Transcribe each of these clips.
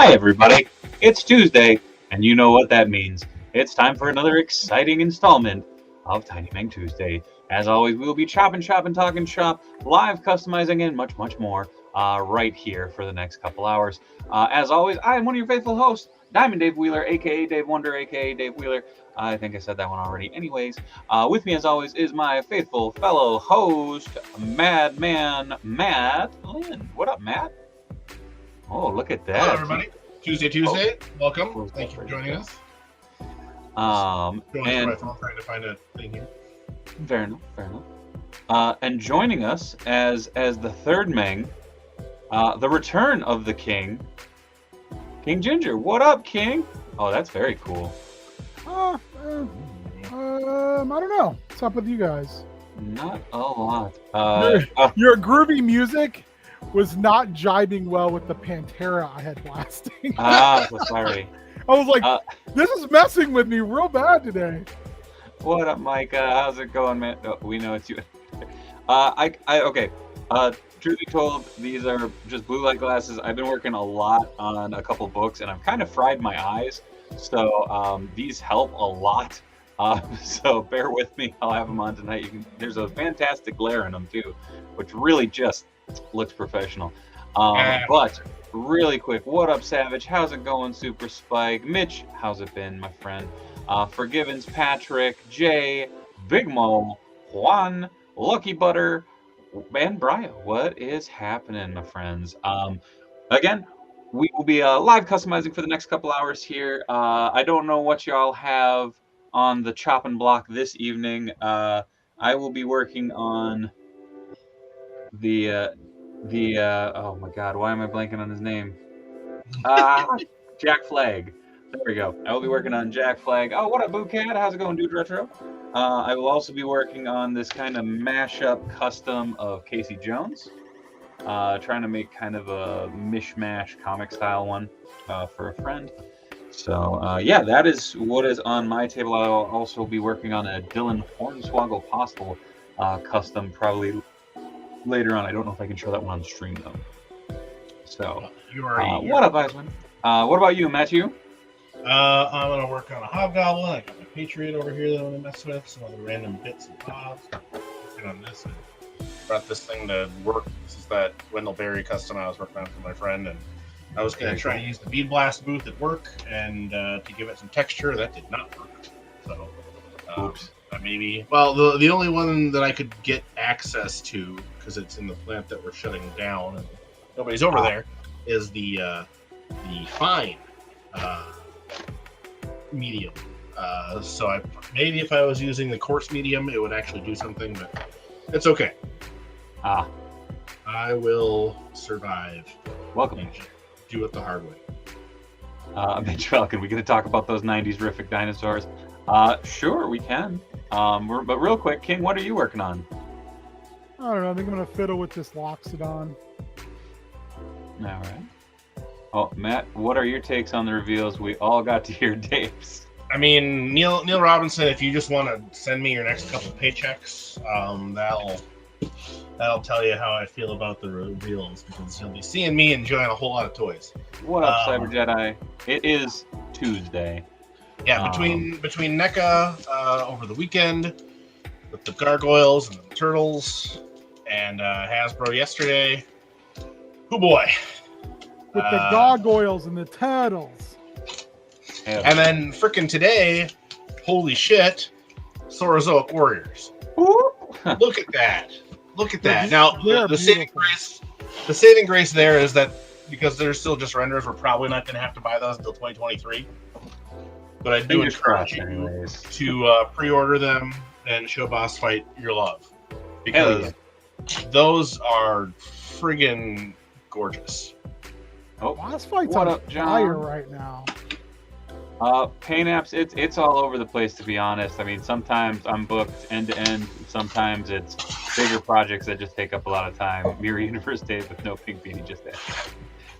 Hi, everybody. It's Tuesday, and you know what that means. It's time for another exciting installment of Tiny Meng Tuesday. As always, we will be chopping, talking shop, live customizing, and much, much more right here for the next couple hours. As always, I am one of your faithful hosts, Diamond Dave Wheeler, aka Dave Wonder, aka Dave Wheeler. I think I said that one already. Anyways, with me as always is my faithful fellow host, Madman Matt Lynn. What up, Matt? Oh, look at that. Hello, everybody. Tuesday. Welcome. Thank you for joining us. And my phone, trying to find a thing here. Fair enough. And joining us as the third Meng, the return of the King, King Ginger. What up, King? Oh, that's very cool. I don't know. What's up with you guys? Not a lot. Your groovy music was not jibing well with the Pantera I had blasting. So sorry. I was like, this is messing with me real bad today. What up, Mike? How's it going, man? Oh, we know it's you. Okay. Truth be told, these are just blue light glasses. I've been working a lot on a couple books, and I've kind of fried my eyes. So these help a lot. So bear with me. I'll have them on tonight. There's a fantastic glare in them too, which really just looks professional. But really quick, what up, Savage? How's it going, Super Spike? Mitch, how's it been, my friend? Forgivens, Patrick, Jay, Big Mo, Juan, Lucky Butter, and Brian. What is happening, my friends? Again, we will be live customizing for the next couple hours here. I don't know what y'all have on the chopping block this evening. I will be working on the oh my god, why am I blanking on his name? Jack Flag. There we go. I will be working on Jack Flag. Oh, what up, Boo Cat? How's it going, Dude Retro? I will also be working on this kind of mashup custom of Casey Jones. Trying to make kind of a mishmash comic style one for a friend. So yeah, that is what is on my table. I'll also be working on a Dylan Hornswoggle Postal custom probably later on. I don't know if I can show that one on stream though. So what up, Eisman? What about you, Matthew? I'm gonna work on a Hobgoblin. I got my Patriot over here that I'm gonna mess with. Some other random bits and bobs. Working on this. Brought this thing to work. This is that Wendell Berry custom I was working on for my friend, and I was gonna try to use the Bead Blast booth at work and to give it some texture. That did not work. So oops. Maybe. Well, the only one that I could get access to, because it's in the plant that we're shutting down and nobody's over there, is the fine medium. So maybe if I was using the coarse medium, it would actually do something, but it's okay. I will survive. Welcome. And do it the hard way. Mitch Falcon, we gonna talk about those 90s rific dinosaurs? Sure, we can. But real quick, King, what are you working on? I don't know. I think I'm going to fiddle with this Loxodon. All right. Oh, Matt, what are your takes on the reveals? We all got to hear Dave's. I mean, Neil Robinson, if you just want to send me your next couple paychecks, that'll tell you how I feel about the reveals, because you'll be seeing me enjoying a whole lot of toys. What up, Cyber Jedi? It is Tuesday. Yeah, between NECA over the weekend with the gargoyles and the turtles, and Hasbro yesterday. Oh boy! With the gargoyles and the turtles. And then frickin' today, holy shit, Saurozoic Warriors. Look at that! Look at that! Now the saving grace there is that because they're still just renders, we're probably not going to have to buy those until 2023. But I do encourage you to pre-order them and show Boss Fight your love, because those are friggin' gorgeous. Oh, Boss Fight's on fire right now. Pain apps, it's all over the place, to be honest. I mean, sometimes I'm booked end to end. Sometimes it's bigger projects that just take up a lot of time. Mirror Universe Days with no Pink Beanie just there.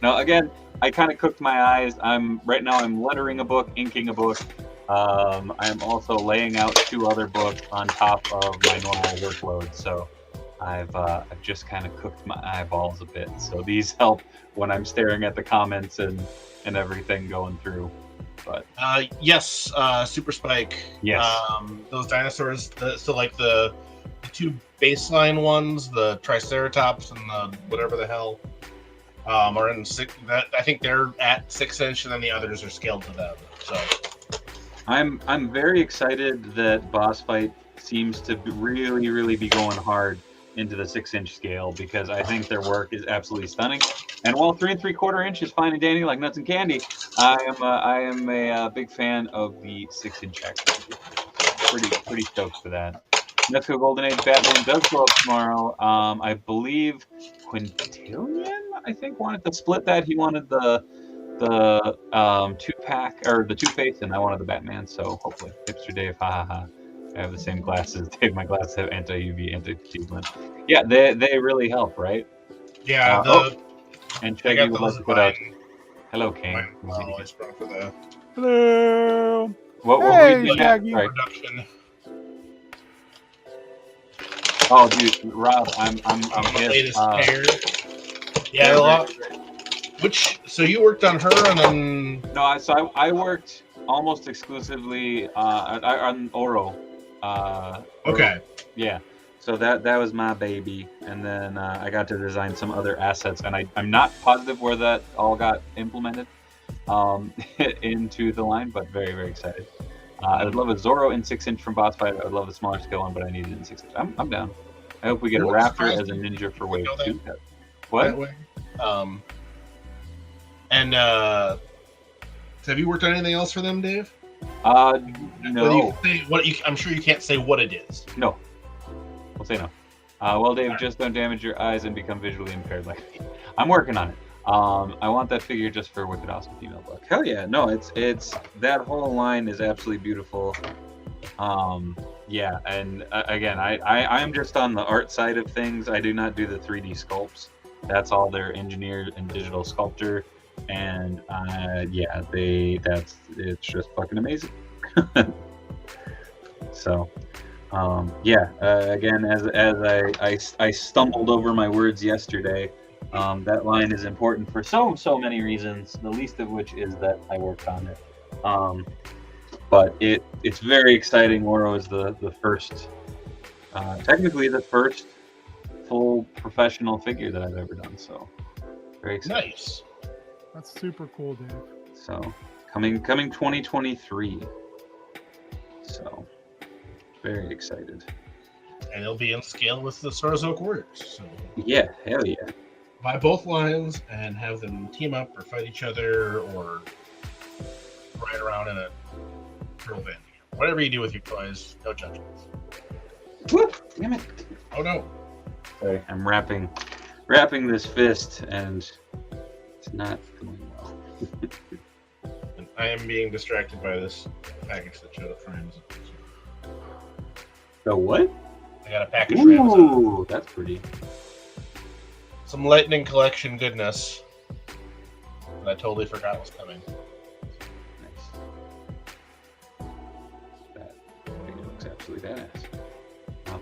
Now, again, I kind of cooked my eyes. Right now I'm lettering a book, inking a book. I'm also laying out 2 other books on top of my normal workload. So I've just kind of cooked my eyeballs a bit. So these help when I'm staring at the comments and everything going through. But yes, Super Spike. yes, Those dinosaurs. So like the two baseline ones, the Triceratops and the whatever the hell, are in six. That I think they're at 6-inch, and then the others are scaled to them. So I'm very excited that Boss Fight seems to really be going hard into the 6-inch scale, because I think their work is absolutely stunning. And while 3 3/4 inch is fine and dandy like nuts and candy, I am a big fan of the 6-inch action. Pretty stoked for that. Let's go Golden Age Batman does go up tomorrow. I believe Quintillion, I think, wanted to split that. He wanted the 2-pack or the Two-Face, and I wanted the Batman. So hopefully, hipster Dave, ha ha ha. I have the same glasses. Dave, my glasses have anti-UV, anti-fatigue lens. Yeah, they really help, right? yeah, and I Shaggy got would those like to put out. Hello, King. always brought for the Hello. What Hey, were you doing? Shaggy. Sorry. production. Oh, dude, Rob, I'm his. Latest pair. Yeah, a lot. So you worked on her, and then No, I worked almost exclusively on Oro. okay. Yeah, so that was my baby, and then I got to design some other assets, and I'm not positive where that all got implemented into the line, but very excited. I would love a Zorro in 6-inch from Boss Fight. I would love a smaller scale one, but I need it in 6-inch. I'm down. I hope we get a Raptor as a ninja for Wave 2. What? That way. And have you worked on anything else for them, Dave? No. I'm sure you can't say what it is. No. We'll say no. Well, Dave, just don't damage your eyes and become visually impaired like me. I'm working on it. I want that figure just for Wicked Awesome Female Buck. Hell yeah. No, it's that whole line is absolutely beautiful. Yeah, and again, I am just on the art side of things. I do not do the 3D sculpts. That's all their engineered and digital sculptor. And yeah, it's just fucking amazing. So yeah, again, as I stumbled over my words yesterday, that line is important for so many reasons, the least of which is that I worked on it. But it's very exciting. Oro is the first, technically the first full professional figure that I've ever done. So very exciting. Nice. That's super cool, Dave. So coming 2023. So very excited. And it'll be in scale with the Sworzoak Warriors. So Yeah, hell yeah. buy both lines and have them team up or fight each other or ride around in a turtle van. Whatever you do with your toys, no judgments. Whoop, damn it. Oh no. Sorry, I'm wrapping this fist, and it's not going well. And I am being distracted by this package that showed up from Amazon. The what? I got a package from Amazon. Ooh, that's pretty. Some Lightning Collection goodness that I totally forgot was coming. Nice. That figure looks absolutely badass.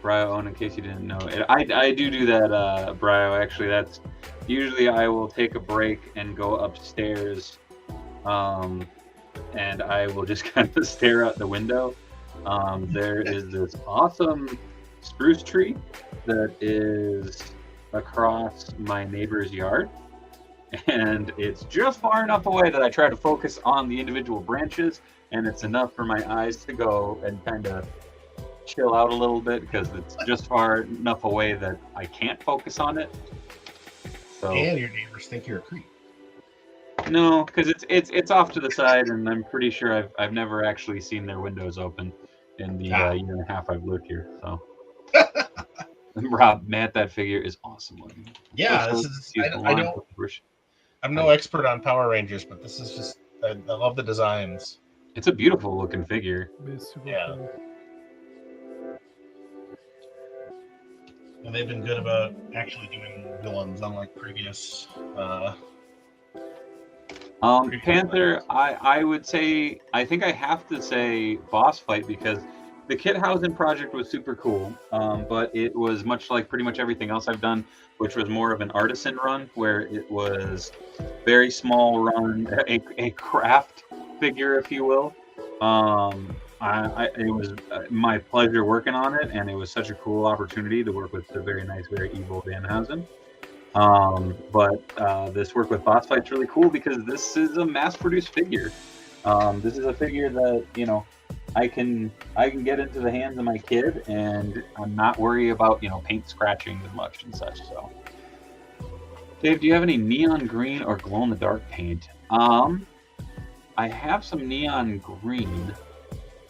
Brio Owen, in case you didn't know, I do that, Brio. Actually, that's usually I will take a break and go upstairs, and I will just kind of stare out the window. There is this awesome spruce tree that is across my neighbor's yard, and it's just far enough away that I try to focus on the individual branches, and it's enough for my eyes to go and kind of chill out a little bit, because it's just far enough away that I can't focus on it. So And your neighbors think you're a creep. no, because it's off to the side, and I'm pretty sure I've never actually seen their windows open in the year and a half I've lived here. So Rob, Matt, that figure is awesome looking. Yeah, this is. I'm no expert on Power Rangers, but this is just. I love the designs. It's a beautiful looking figure. It is super Yeah. cool. And they've been good about actually doing villains, unlike previous. Panther, I would say, I think I have to say Boss Fight, because the kit housing project was super cool, but it was much like pretty much everything else I've done, which was more of an artisan run, where it was very small run, a craft figure, if you will. It was my pleasure working on it, and it was such a cool opportunity to work with the very nice, very evil Danhausen. But this work with boss fight's really cool because this is a mass-produced figure. This is a figure that, you know, I can get into the hands of my kid, and I'm not worried about, you know, paint scratching as much and such. So, Dave, do you have any neon green or glow in the dark paint? I have some neon green.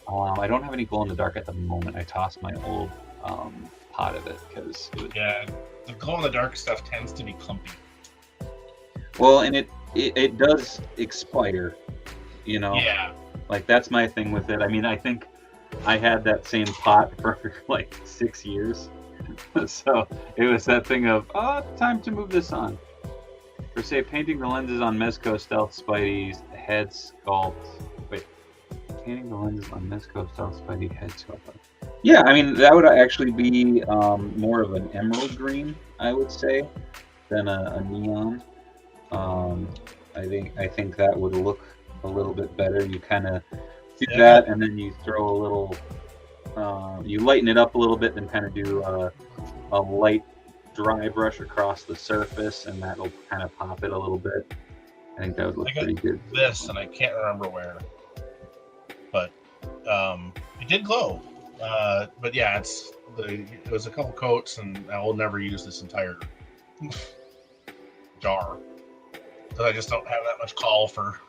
I don't have any glow in the dark at the moment. I tossed my old pot of it because the glow in the dark stuff tends to be clumpy. Well, and it does expire, you know. Yeah. Like, that's my thing with it. I mean, I think I had that same pot for like 6 years. So it was that thing of, time to move this on. For say, painting the lenses on Mezco Stealth Spidey's head sculpt. Wait, painting the lenses on Mezco Stealth Spidey head sculpt. Yeah, I mean, that would actually be more of an emerald green, I would say, than a neon. I think that would look a little bit better. You kind of do that, and then you throw a little, you lighten it up a little bit, then kind of do a light dry brush across the surface, and that'll kind of pop it a little bit. I think that would look pretty good. This, and I can't remember where, but it did glow. But yeah, it was a couple coats, and I will never use this entire jar because I just don't have that much call for.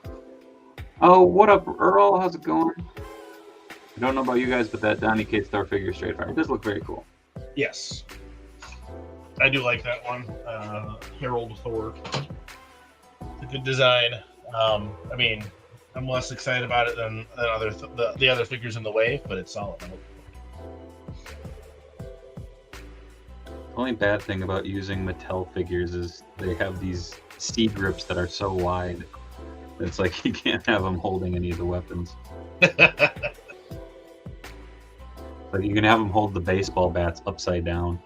Oh, what up, Earl? How's it going? I don't know about you guys, but that Donny K Star figure straight fire does look very cool. Yes, I do like that one. Harold Thor. It's a good design. I mean, I'm less excited about it than the other figures in the wave, but it's solid. The only bad thing about using Mattel figures is they have these C grips that are so wide. It's like you can't have them holding any of the weapons. Like you can have them hold the baseball bats upside down.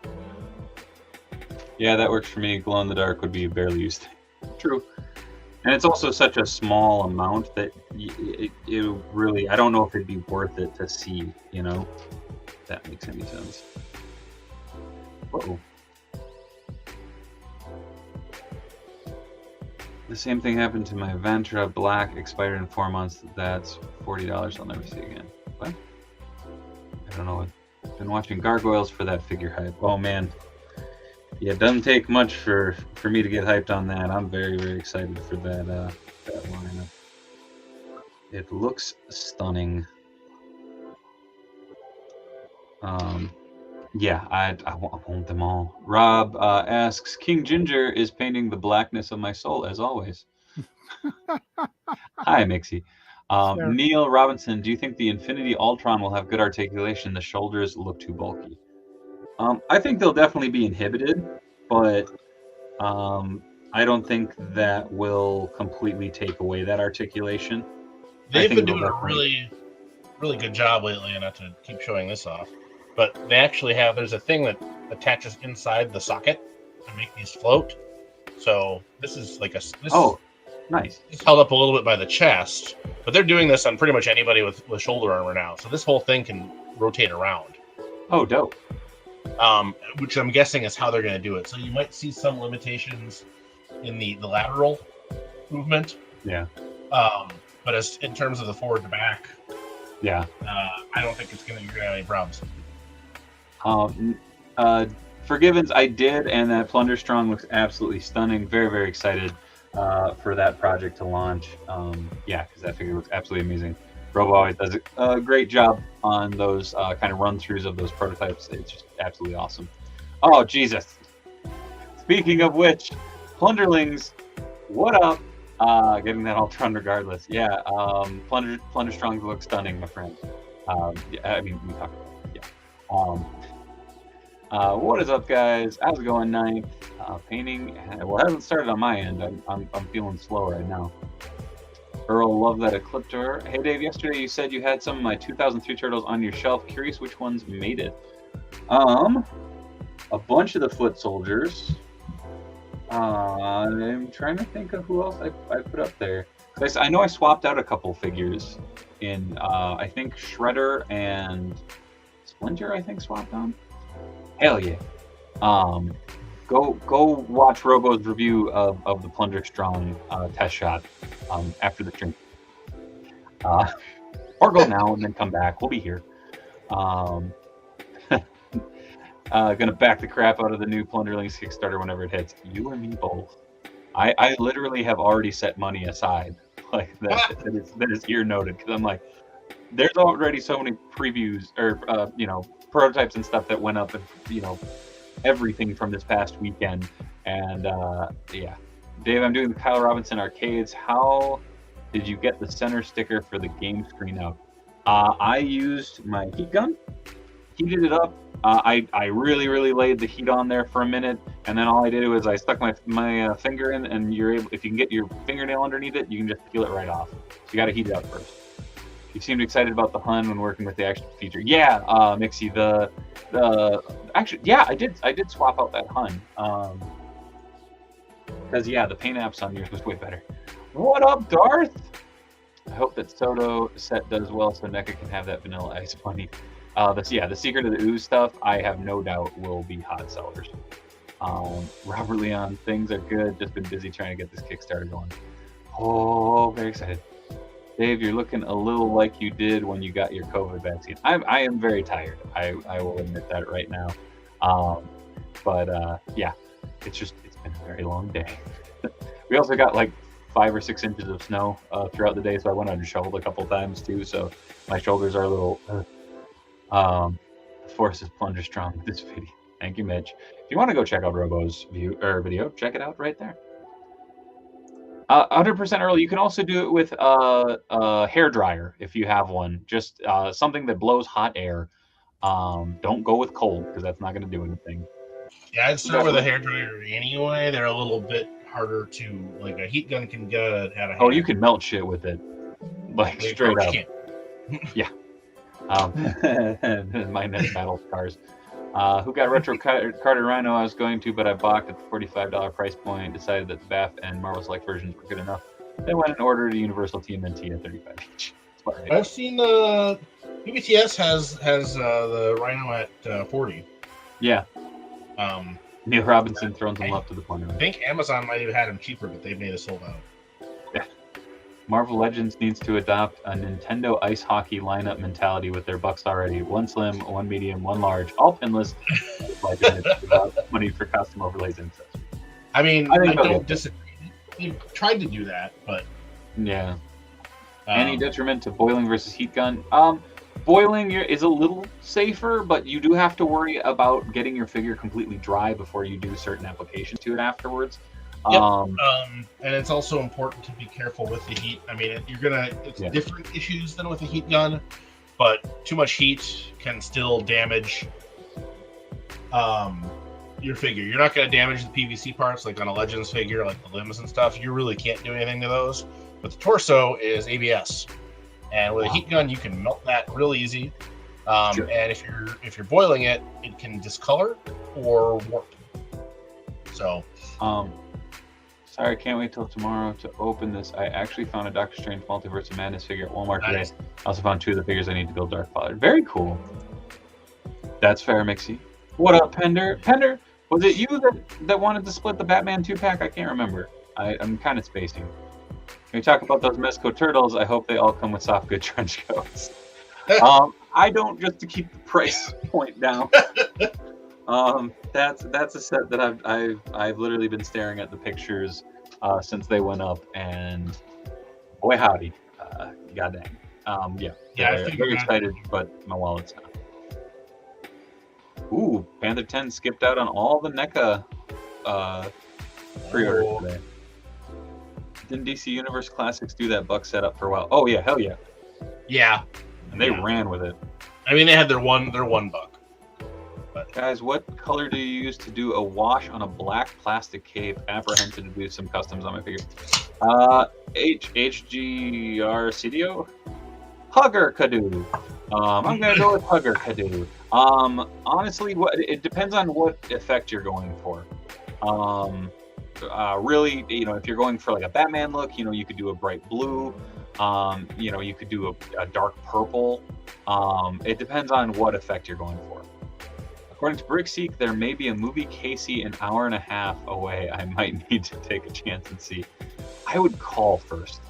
Yeah, that works for me. Glow in the dark would be barely used. True. And it's also such a small amount that it really, I don't know if it'd be worth it to see, you know? If that makes any sense. Whoa. The same thing happened to my Ventura Black, expired in 4 months. That's $40 I'll never see again. What? I don't know. I've been watching Gargoyles for that figure hype. Oh man. Yeah, it doesn't take much for me to get hyped on that. I'm very, very excited for that lineup. It looks stunning. Yeah, I want them all. Rob asks, King Ginger is painting the blackness of my soul, as always. Hi, Mixie. Sure. Neil Robinson, do you think the Infinity Ultron will have good articulation? The shoulders look too bulky. I think they'll definitely be inhibited, but I don't think that will completely take away that articulation. They've been doing a really, really good job lately, and not to keep showing this off, but they actually have, there's a thing that attaches inside the socket to make these float. So this is like nice. It's held up a little bit by the chest, but they're doing this on pretty much anybody with shoulder armor now. So this whole thing can rotate around. Oh, dope. Which I'm guessing is how they're going to do it. So you might see some limitations in the lateral movement. Yeah. But as in terms of the forward to back, yeah, I don't think you're going to have any problems. Forgivens, I did, and that Plunderstrong looks absolutely stunning. Very, very excited for that project to launch. Yeah, because that figure looks absolutely amazing. Robo always does a great job on those kind of run-throughs of those prototypes. It's just absolutely awesome. Oh, Jesus. Speaking of which, Plunderlings, what up? Getting that Ultron regardless. Yeah, Plunderstrong looks stunning, my friend. Yeah, I mean, we talked about it. Yeah. What is up, guys? How's it going, Ninth? Painting. Well, it hasn't started on my end. I'm feeling slow right now. Earl, love that Ecliptor. Hey Dave, yesterday you said you had some of my 2003 turtles on your shelf. Curious which ones made it. A bunch of the foot soldiers. I'm trying to think of who else I put up there. I know I swapped out a couple figures in, I think Shredder and Splinter, I think, swapped on. Hell yeah. Go watch Robo's review of the Plunger Strong test shot after the stream. Or go now and then come back. We'll be here. Gonna back the crap out of the new Plunderlings Kickstarter whenever it hits. You and me both. I literally have already set money aside. Like that is ear noted, because I'm like, there's already so many previews or prototypes and stuff that went up, and everything from this past weekend. And yeah, Dave, I'm doing the Kyle Robinson arcades. How did you get the center sticker for the game screen out? I used my heat gun, heated it up. I really laid the heat on there for a minute, and then all I did was I stuck my finger in, and you're able, if you can get your fingernail underneath it, you can just peel it right off. So you got to heat it up first. You seemed excited about the Hun when working with the action feature. Yeah, Mixie, actually, yeah, I did swap out that Hun. Because yeah, the paint apps on yours was way better. What up, Darth? I hope that Soto set does well so NECA can have that vanilla ice bunny. The Secret of the Ooze stuff, I have no doubt will be hot sellers. Robert Leon, things are good. Just been busy trying to get this Kickstarter going. Oh, very excited. Dave, you're looking a little like you did when you got your COVID vaccine. I am very tired. I will admit that right now. Yeah, it's been a very long day. We also got like 5 or 6 inches of snow throughout the day, so I went out and shoveled a couple times too. So my shoulders are a little. The force is Plunger Strong with this video. Thank you, Mitch. If you want to go check out Robo's video, check it out right there. 100% Earl. You can also do it with a hair dryer if you have one. Just something that blows hot air. Don't go with cold, because that's not going to do anything. Yeah, I'd start with a hair dryer anyway. They're a little bit harder to, like, a heat gun can get out of hand. Oh, you can melt shit with it, like straight up. Yeah. My net battle scars. Who got Retro Carter Rhino? I was going to, but I balked at the $45 price point. Decided that the BAF and Marvel Select versions were good enough. Then went and ordered a Universal TMNT at $35 each. Right. I've seen UBTS has the Rhino at 40. Yeah. Neil Robinson throwing some love to the point. I think Amazon might have had him cheaper, but they made it sold out. Yeah. Marvel Legends needs to adopt a Nintendo ice hockey lineup mentality with their bucks already. 1 slim, 1 medium, 1 large, all pinless. Money for custom overlays and accessories. I mean, I don't disagree. They've tried to do that, but yeah. Any detriment to boiling versus heat gun? Boiling is a little safer, but you do have to worry about getting your figure completely dry before you do certain applications to it afterwards. Yep. And it's also important to be careful with the heat. I mean, it's different issues than with a heat gun, but too much heat can still damage your figure. You're not going to damage the PVC parts like on a Legends figure, like the limbs and stuff. You really can't do anything to those. But the torso is ABS, and with a heat gun, you can melt that real easy. Sure. And if you're boiling it, it can discolor or warp. So. Sorry, I can't wait till tomorrow to open this. I actually found a Doctor Strange Multiverse of Madness figure at Walmart today. I also found 2 of the figures I need to build Darkfather. Very cool. That's fair, Mixie. What up, Pender? Pender, was it you that wanted to split the Batman 2-pack? I can't remember. I'm kind of spacing. Can we talk about those Mezco turtles? I hope they all come with soft good trench coats. I don't, just to keep the price point down. That's a set that I've literally been staring at the pictures since they went up, and boy howdy, god dang. I'm very excited, but my wallet's not. Ooh, Panther 10 skipped out on all the NECA pre-orders today. Didn't DC Universe Classics do that buck setup for a while? Oh yeah, hell yeah. Yeah. And they ran with it. I mean, they had their one buck. But. Guys, what color do you use to do a wash on a black plastic cape? Apprehensive to do some customs on my figure. HGR CDO? Hugger Kadoo. I'm gonna go with Hugger Kadoo. Honestly, it depends on what effect you're going for. Really, if you're going for like a Batman look, you could do a bright blue. You could do a dark purple. It depends on what effect you're going for. According to Brickseek, there may be a movie Casey an hour and a half away. I might need to take a chance and see. I would call first.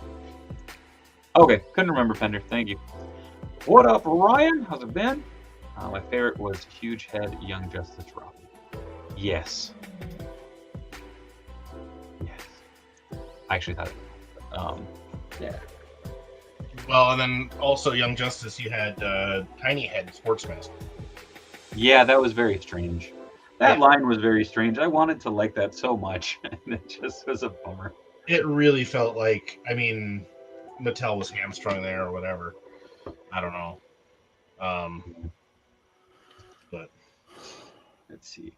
Okay, couldn't remember Fender. Thank you. What up, Ryan? How's it been? My favorite was Huge Head Young Justice Robin. Yes. I actually thought, yeah. Well, and then also Young Justice, you had Tiny Head Sportsmaster. Yeah, that was very strange. That line was very strange. I wanted to like that so much, and it just was a bummer. It really felt like, Mattel was hamstrung there or whatever. I don't know. But let's see.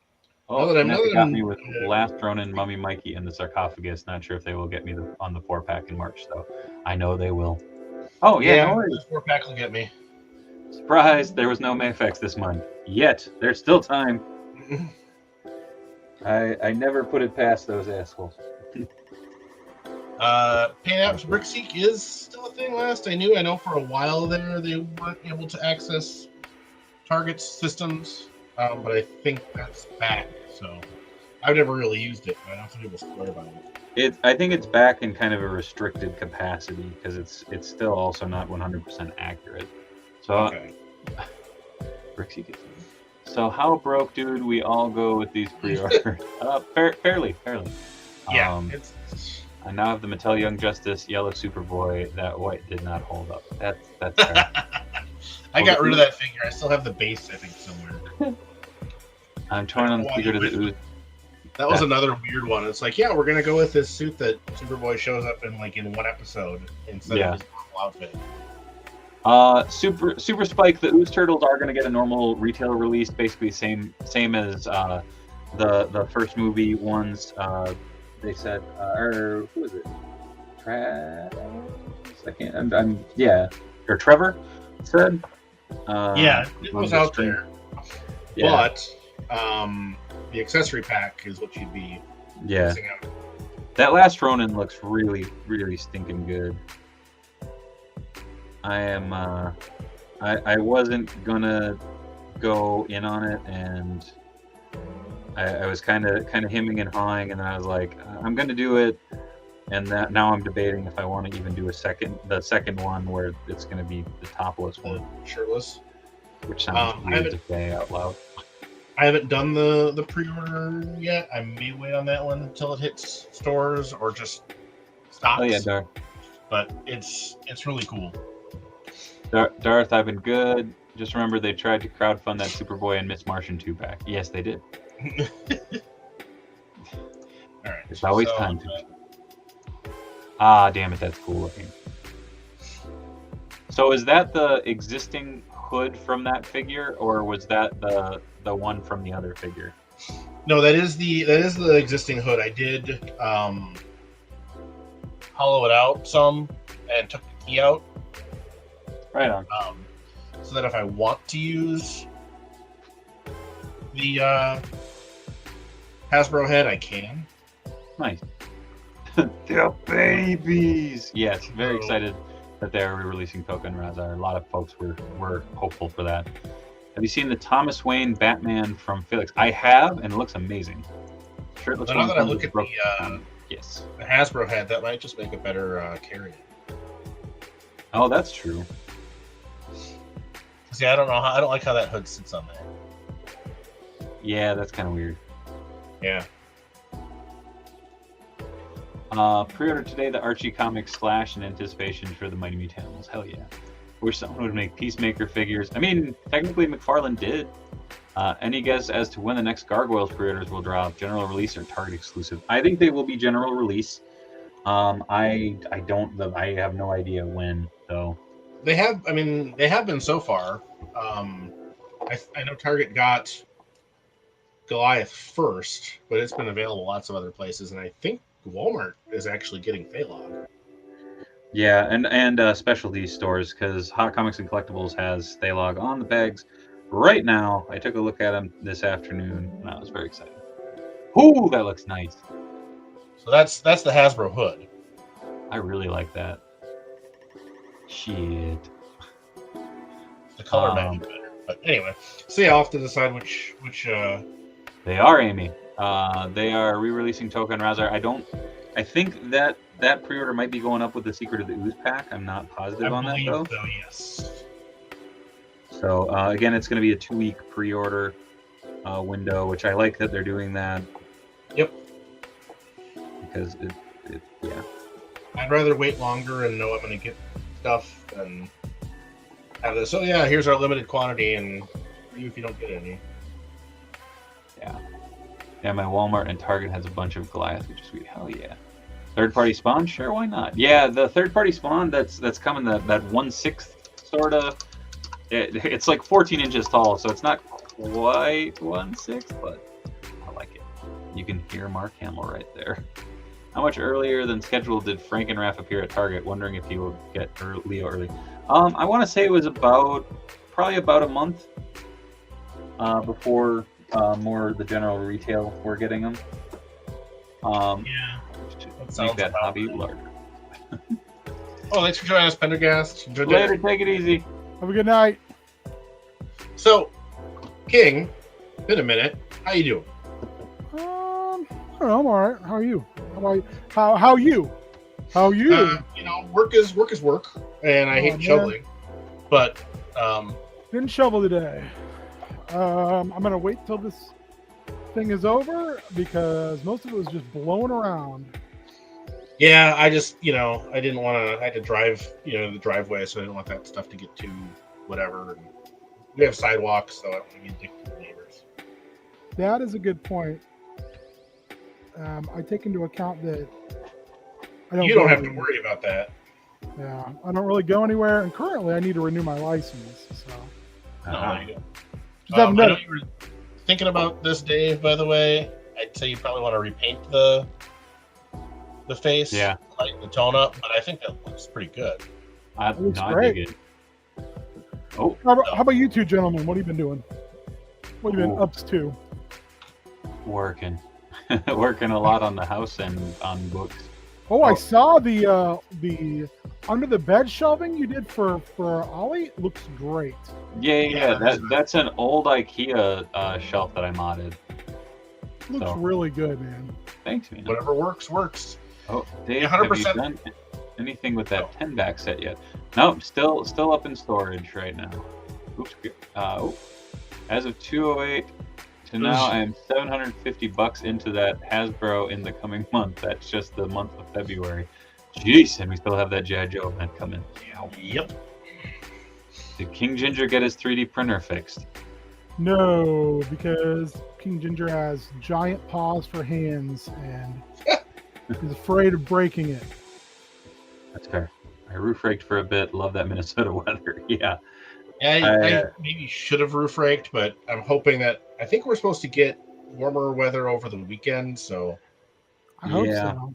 Oh, they got me with Last Ronin, Mummy Mikey, and the Sarcophagus. Not sure if they will get me on the 4-pack in March, though. I know they will. Oh, yeah, no worries. The 4-pack will get me. Surprise, there was no Mayfex this month. Yet. There's still time. I never put it past those assholes. Pan-Apps Brickseek is still a thing last I knew. I know for a while there they weren't able to access Target's systems. But I think that's back, so I've never really used it. I know some people swear about it. I think it's back in kind of a restricted capacity because it's still also not 100% accurate. So, okay. So how broke, dude? We all go with these pre-orders. Fairly. Yeah. I now have the Mattel Young Justice Yellow Superboy. That white did not hold up. That's fair. I got rid of that figure. I still have the base, I think, somewhere. I'm torn on the Secret of the Ooze. That was another weird one. It's like, we're gonna go with this suit that Superboy shows up in one episode instead of his normal outfit. Super Spike, the Ooze Turtles are gonna get a normal retail release, basically same as the first movie ones. They said, or who is it? Or Trevor said. It was out there. Yeah. But the accessory pack is what you'd be missing out. That last Ronin looks really, really stinking good. I wasn't gonna go in on it, and I was kind of hemming and hawing, and then I was like, I'm gonna do it, and now I'm debating if I want to even do the second one where it's gonna be the topless one, shirtless, which sounds weird to say out loud. I haven't done the pre-order yet. I may wait on that one until it hits stores or just stocks. Oh yeah, Darth. But it's really cool. Darth, I've been good. Just remember they tried to crowdfund that Superboy and Miss Martian 2-pack. Yes, they did. All right. It's always time to. Ah, damn it, that's cool looking. So is that the existing hood from that figure, or was that the one from the other figure? No, that is the existing hood. I did hollow it out some and took the key out. Right on. So that if I want to use the Hasbro head, I can. Nice. They're babies. Yes, very excited that they are re-releasing Token Razar. A lot of folks were hopeful for that. Have you seen the Thomas Wayne Batman from Felix? I have, and it looks amazing. Sure, it looks now that I look at the Hasbro head, that might just make a better carry. Oh, that's true. See, I don't like how that hood sits on there. Yeah, that's kind of weird. Yeah. Pre-order today the Archie comic Slash in anticipation for the Mighty Mutanimals. Hell yeah. Wish someone would make Peacemaker figures. I mean, technically McFarlane did. Any guess as to when the next Gargoyles pre-orders will drop? General release or Target exclusive? I think they will be general release. I have no idea when though. They have been so far. I know Target got Goliath first, but it's been available lots of other places, and I think Walmart is actually getting Phalog. Yeah, and specialty stores, because Hot Comics and Collectibles has Thailog on the bags right now. I took a look at them this afternoon, and I was very excited. Ooh, that looks nice. So that's the Hasbro hood. I really like that. Shit. The color match better. But anyway, so yeah, I'll have to decide which. They are, Amy. They are re-releasing Toka and Razar. I think that pre-order might be going up with the Secret of the Ooze pack. I'm not positive on that though. So yes. So again, it's going to be a 2-week pre-order window, which I like that they're doing that. Yep. Because yeah. I'd rather wait longer and know I'm going to get stuff than have this. Oh yeah, here's our limited quantity, and for you if you don't get any. Yeah. Yeah, my Walmart and Target has a bunch of Goliath, which is sweet. Hell yeah. Third-party spawn? Sure, why not? Yeah, the third-party spawn that's coming, that 1/6 sort of. It's like 14 inches tall, so it's not quite 1/6, but I like it. You can hear Mark Hamill right there. How much earlier than scheduled did Frank and Raph appear at Target? Wondering if he will get Leo early. I want to say it was probably about a month before more the general retail were getting them. Yeah. To make that hobby larger. Oh, thanks for joining us, Pendergast. Later, take it easy. Have a good night. So, King, been a minute. How you doing? I don't know. I'm all right. How are you? How you? Work is work, and I hate shoveling, but didn't shovel today. I'm gonna wait till this thing is over because most of it was just blowing around. Yeah, I just I didn't want to. I had to drive the driveway, so I didn't want that stuff to get too whatever. And we have sidewalks, so I don't want to be addicted to the neighbors. That is a good point. I take into account that you don't have to worry about that. Yeah, I don't really go anywhere, and currently I need to renew my license. So. I know you were thinking about this, Dave. By the way, I'd say you probably want to repaint the face, lighten the tone up. But I think that looks pretty good. It looks great. Oh, how about you two gentlemen? What have you been doing? What have you been up to? Working a lot on the house and on books. Oh, I saw the under the bed shelving you did for Ollie. It looks great. Yeah. That's an old IKEA shelf that I modded. Looks really good, man. Thanks, man. Whatever works. Oh, Dave, 100%. Have you done anything with that 10-back set yet? Nope, still up in storage right now. Oops. As of 2:08 to now, I am $750 into that Hasbro in the coming month. That's just the month of February. Jeez, and we still have that G.I. Joe event coming. Yep. Did King Ginger get his 3D printer fixed? No, because King Ginger has giant paws for hands and is afraid of breaking it. That's fair. I roof raked for a bit. Love that Minnesota weather. Yeah. I maybe should have roof raked, but I'm hoping that I think we're supposed to get warmer weather over the weekend, so I hope so.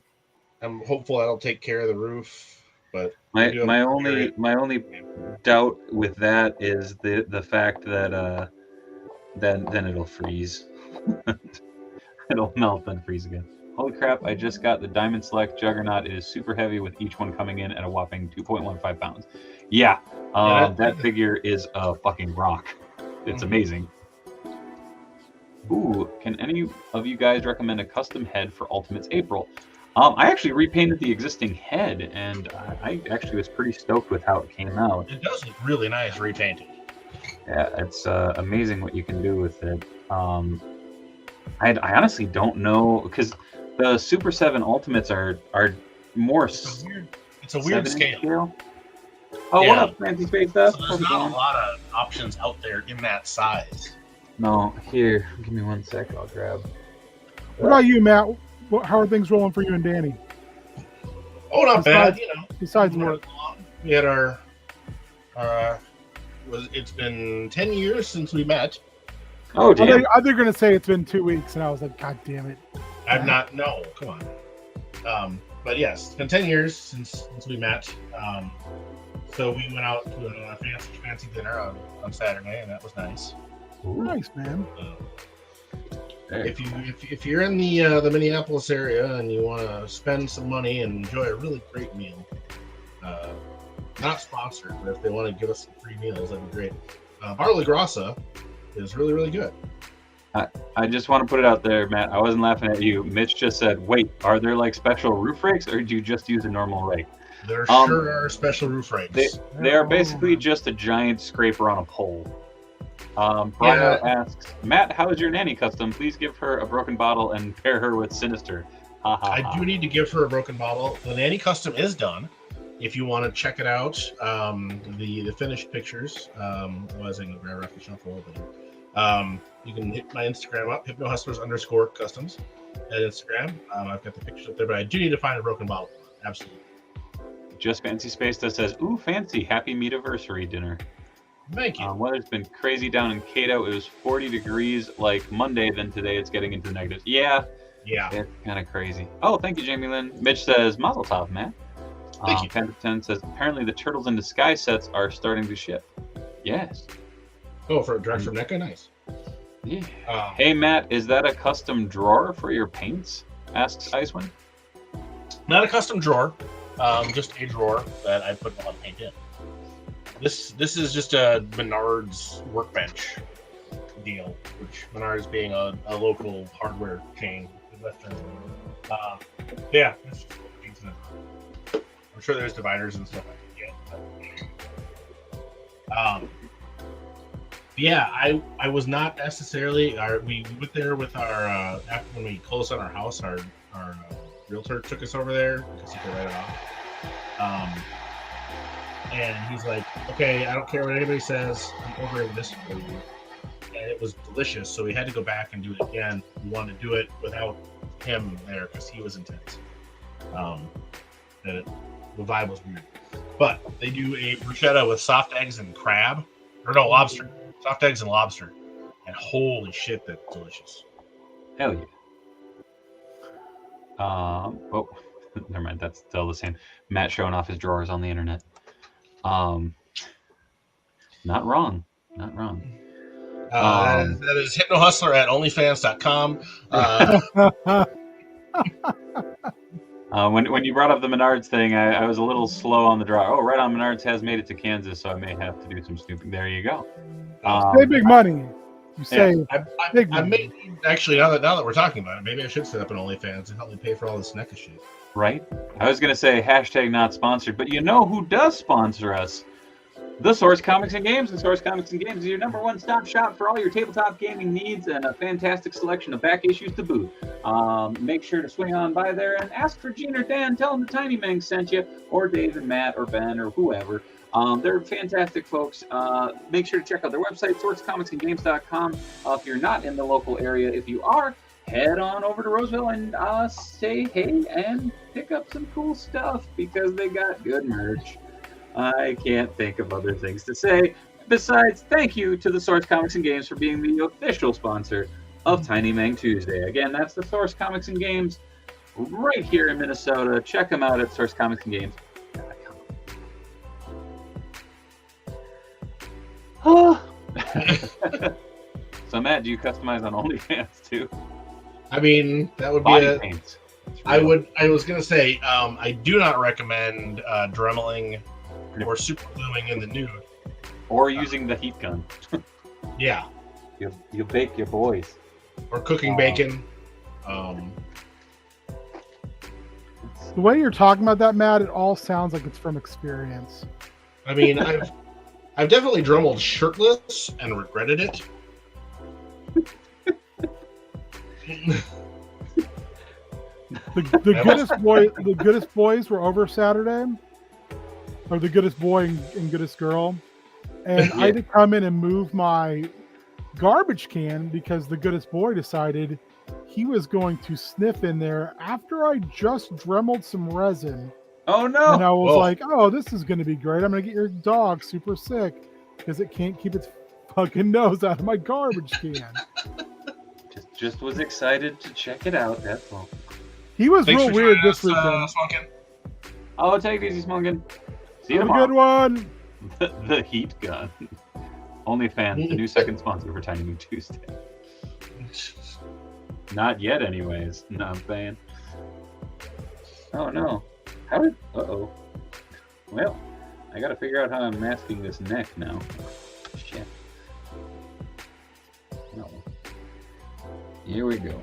I'm hopeful that'll take care of the roof. But my only doubt with that is the fact that then it'll freeze. It'll melt and freeze again. Holy crap, I just got the Diamond Select Juggernaut. It is super heavy with each one coming in at a whopping 2.15 pounds. Yeah, that figure is a fucking rock. It's amazing. Ooh, can any of you guys recommend a custom head for Ultimates April? I actually repainted the existing head, and I actually was pretty stoked with how it came out. It does look really nice repainted. Yeah, it's amazing what you can do with it. I honestly don't know, because the Super 7 Ultimates are more. It's a weird scale. Oh, what up, Fancy Face Stuff? So there's not a lot of options out there in that size. No, here, give me 1 sec. I'll grab. What about you, Matt? How are things rolling for you and Danny? Oh, not bad. Besides work, we had our. It's been 10 years since we met. Oh, damn. They're going to say it's been 2 weeks, and I was like, God damn it. I'm not. No, come on. But yes, it's been 10 years since we met. So we went out to a fancy dinner on Saturday, and that was nice. Nice, man. If you're in the Minneapolis area and you want to spend some money and enjoy a really great meal, not sponsored, but if they want to give us some free meals, that'd be great. Bar La Grassa is really, really good. I just want to put it out there, Matt. I wasn't laughing at you. Mitch just said, wait, are there like special roof rakes, or do you just use a normal rake? There sure are special roof rakes. They are basically just a giant scraper on a pole. Brian asks, Matt, how is your nanny custom? Please give her a broken bottle and pair her with Sinister. I do need to give her a broken bottle. The nanny custom is done. If you want to check it out, the finished pictures, was in the Rare Refuge Shuffle. You can hit my Instagram up, hypnohustlers_customs at Instagram. I've got the pictures up there, but I do need to find a broken bottle. Absolutely. Just Fancy Space that says, ooh, fancy, happy meetiversary dinner. Thank you. Weather's been crazy down in Cato. It was 40 degrees like Monday, then today it's getting into the negatives. Yeah. It's kind of crazy. Oh, thank you, Jamie Lynn. Mitch says, Mazel Tov, Matt. Thank you. Panther 10 says, apparently the Turtles in Disguise sets are starting to ship. Yes. Oh, for direct from NECA? Nice. Yeah. Hey, Matt, is that a custom drawer for your paints? Asks Icewind. Not a custom drawer, just a drawer that I put all the paint in. This is just a Menards workbench deal, which Menards being a local hardware chain. Yeah, it's just I'm sure there's dividers and stuff I can get. Yeah, I was not necessarily. We went there with our after when we closed on our house. Our realtor took us over there because he could write it off. And he's like, "Okay, I don't care what anybody says. I'm ordering this for you." And it was delicious, so we had to go back and do it again. We wanted to do it without him there because he was intense. The vibe was weird, but they do a bruschetta with soft eggs and crab, or no, lobster. Soft eggs and lobster, and holy shit, that's delicious. Hell yeah. Oh, never mind. That's still the same. Matt showing off his drawers on the internet. Not wrong. That is hypnohustler at onlyfans.com. When you brought up the Menards thing, I was a little slow on the draw. Oh, right on, Menards has made it to Kansas, so I may have to do some snooping. There you go. Say big money. You say big money. I may actually now that we're talking about it, maybe I should set up an OnlyFans and help me pay for all this NECA shit. Right? I was gonna say hashtag not sponsored, but you know who does sponsor us? The Source Comics and Games. The Source Comics and Games is your number one stop shop for all your tabletop gaming needs and a fantastic selection of back issues to boot. Make sure to swing on by there and ask for Gene or Dan. Tell them the Tiny Meng sent you, or Dave and Matt or Ben or whoever. They're fantastic folks. Make sure to check out their website, sourcecomicsandgames.com. If you're not in the local area, if you are, head on over to Roseville and say hey and pick up some cool stuff because they got good merch. I can't think of other things to say. Besides, thank you to the Source Comics and Games for being the official sponsor of Tiny Meng Tuesday. Again, that's the Source Comics and Games right here in Minnesota. Check them out at sourcecomicsandgames.com. So, Matt, do you customize on OnlyFans too? I mean, that would Body be paints. I was gonna say, I do not recommend dremeling or super gluing in the nude, or using the heat gun. Yeah, you bake your boys, or cooking bacon. The way you're talking about that, Matt, it all sounds like it's from experience. I mean, I've definitely dremeled shirtless and regretted it. The goodest boys were over Saturday, or the goodest boy and goodest girl, and I had to come in and move my garbage can because the goodest boy decided he was going to sniff in there after I just dremeled some resin. Oh no! And I was like, "Oh, this is going to be great. I'm going to get your dog super sick because it can't keep its fucking nose out of my garbage can." Just was excited to check it out. That's all. He was Thanks real for weird joining this us, weekend. Smunkin. Oh, take it easy, Smunkin. See you Have a tomorrow. good one. The heat gun. OnlyFans, the new second sponsor for Tiny Moon Tuesday. Not yet, anyways. No, I'm saying. Oh no. How did? Uh-oh. Well, I gotta figure out how I'm masking this neck now. Shit. No. Here we go.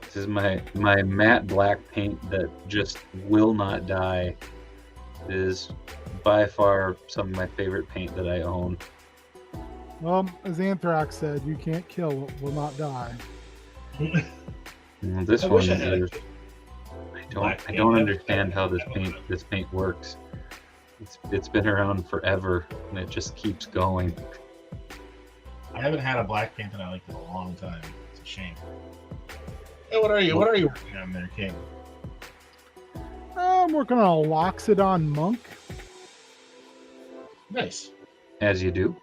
This is my matte black paint that just will not die. It is by far some of my favorite paint that I own. Well, as Anthrax said, you can't kill what will not die. Well, this I one wish I had is. I don't understand how this paint works. It's been around forever and it just keeps going. I haven't had a black paint that I liked in a long time. It's a shame. Hey, what are you working on there, King? I'm working on a Loxodon monk. Nice. As you do.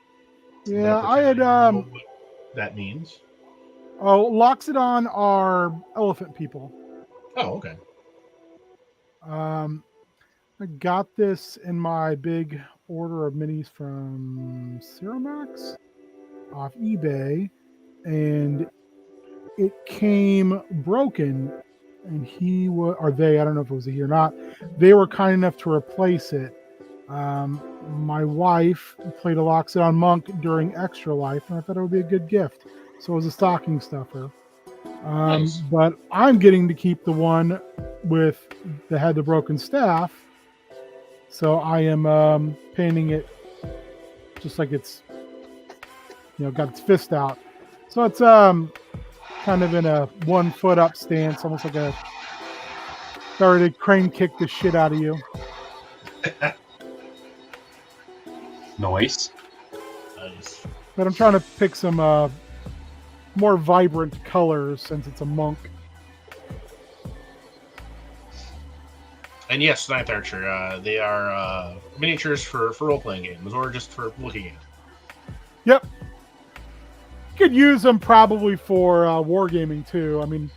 Yeah, I had What that means. Oh, Loxodon are elephant people. Oh, okay. I got this in my big order of minis from Ciramax off eBay, and it came broken. And they, I don't know if it was he or not, they were kind enough to replace it. My wife played a Loxodon monk during Extra Life, and I thought it would be a good gift. So it was a stocking stuffer. Nice. But I'm getting to keep the one with the broken staff. So I am painting it just like it's, got its fist out. So it's kind of in a 1 foot up stance, almost like a sorry to crane kick the shit out of you. Nice. Nice. But I'm trying to pick some more vibrant colors since it's a monk. And yes, Ninth Archer, they are miniatures for role-playing games or just for looking at. Yep. Could use them probably for wargaming too. I mean,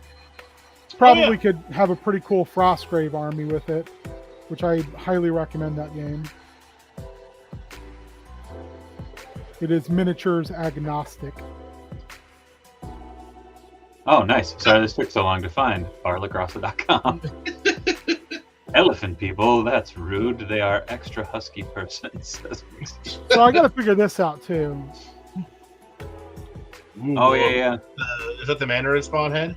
probably could have a pretty cool Frostgrave army with it, which I highly recommend that game. It is miniatures agnostic. Oh, nice. Sorry this took so long to find. barlacrosse.com. Elephant people, that's rude. They are extra husky persons. So I got to figure this out too. Ooh, Oh, yeah. Is that the Mandarin spawn head?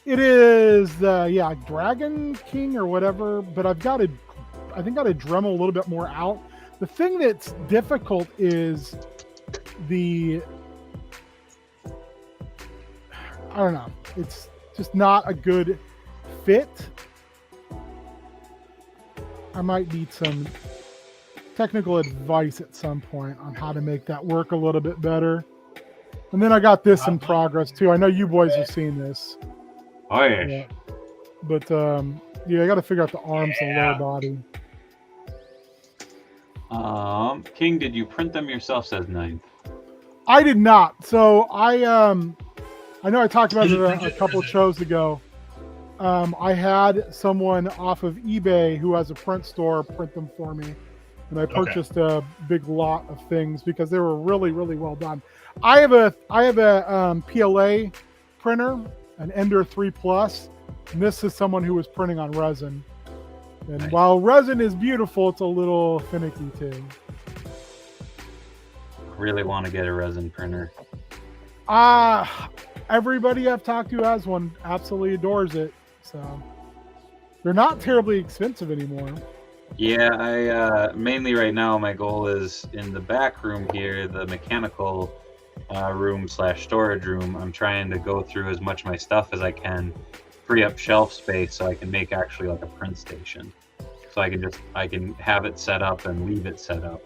It is the Dragon King or whatever, but I think got to Dremel a little bit more out. The thing that's difficult is I don't know. It's just not a good fit. I might need some technical advice at some point on how to make that work a little bit better. And then I got this in progress too. I know you boys have seen this. Oh, yeah. But I got to figure out the arms and lower body. King, did you print them yourself? Says Ninth. I did not. So I know I talked about it a couple of shows ago. I had someone off of eBay who has a print store print them for me, and I purchased a big lot of things because they were really, really well done. I have a PLA printer, an Ender 3 Plus, and this is someone who was printing on resin. And nice. While resin is beautiful, it's a little finicky too. Really want to get a resin printer. Everybody I've talked to has one, absolutely adores it. So they're not terribly expensive anymore. Yeah, I mainly right now my goal is in the back room here, the mechanical room / storage room. I'm trying to go through as much of my stuff as I can, free up shelf space so I can make actually like a print station. So I can have it set up and leave it set up,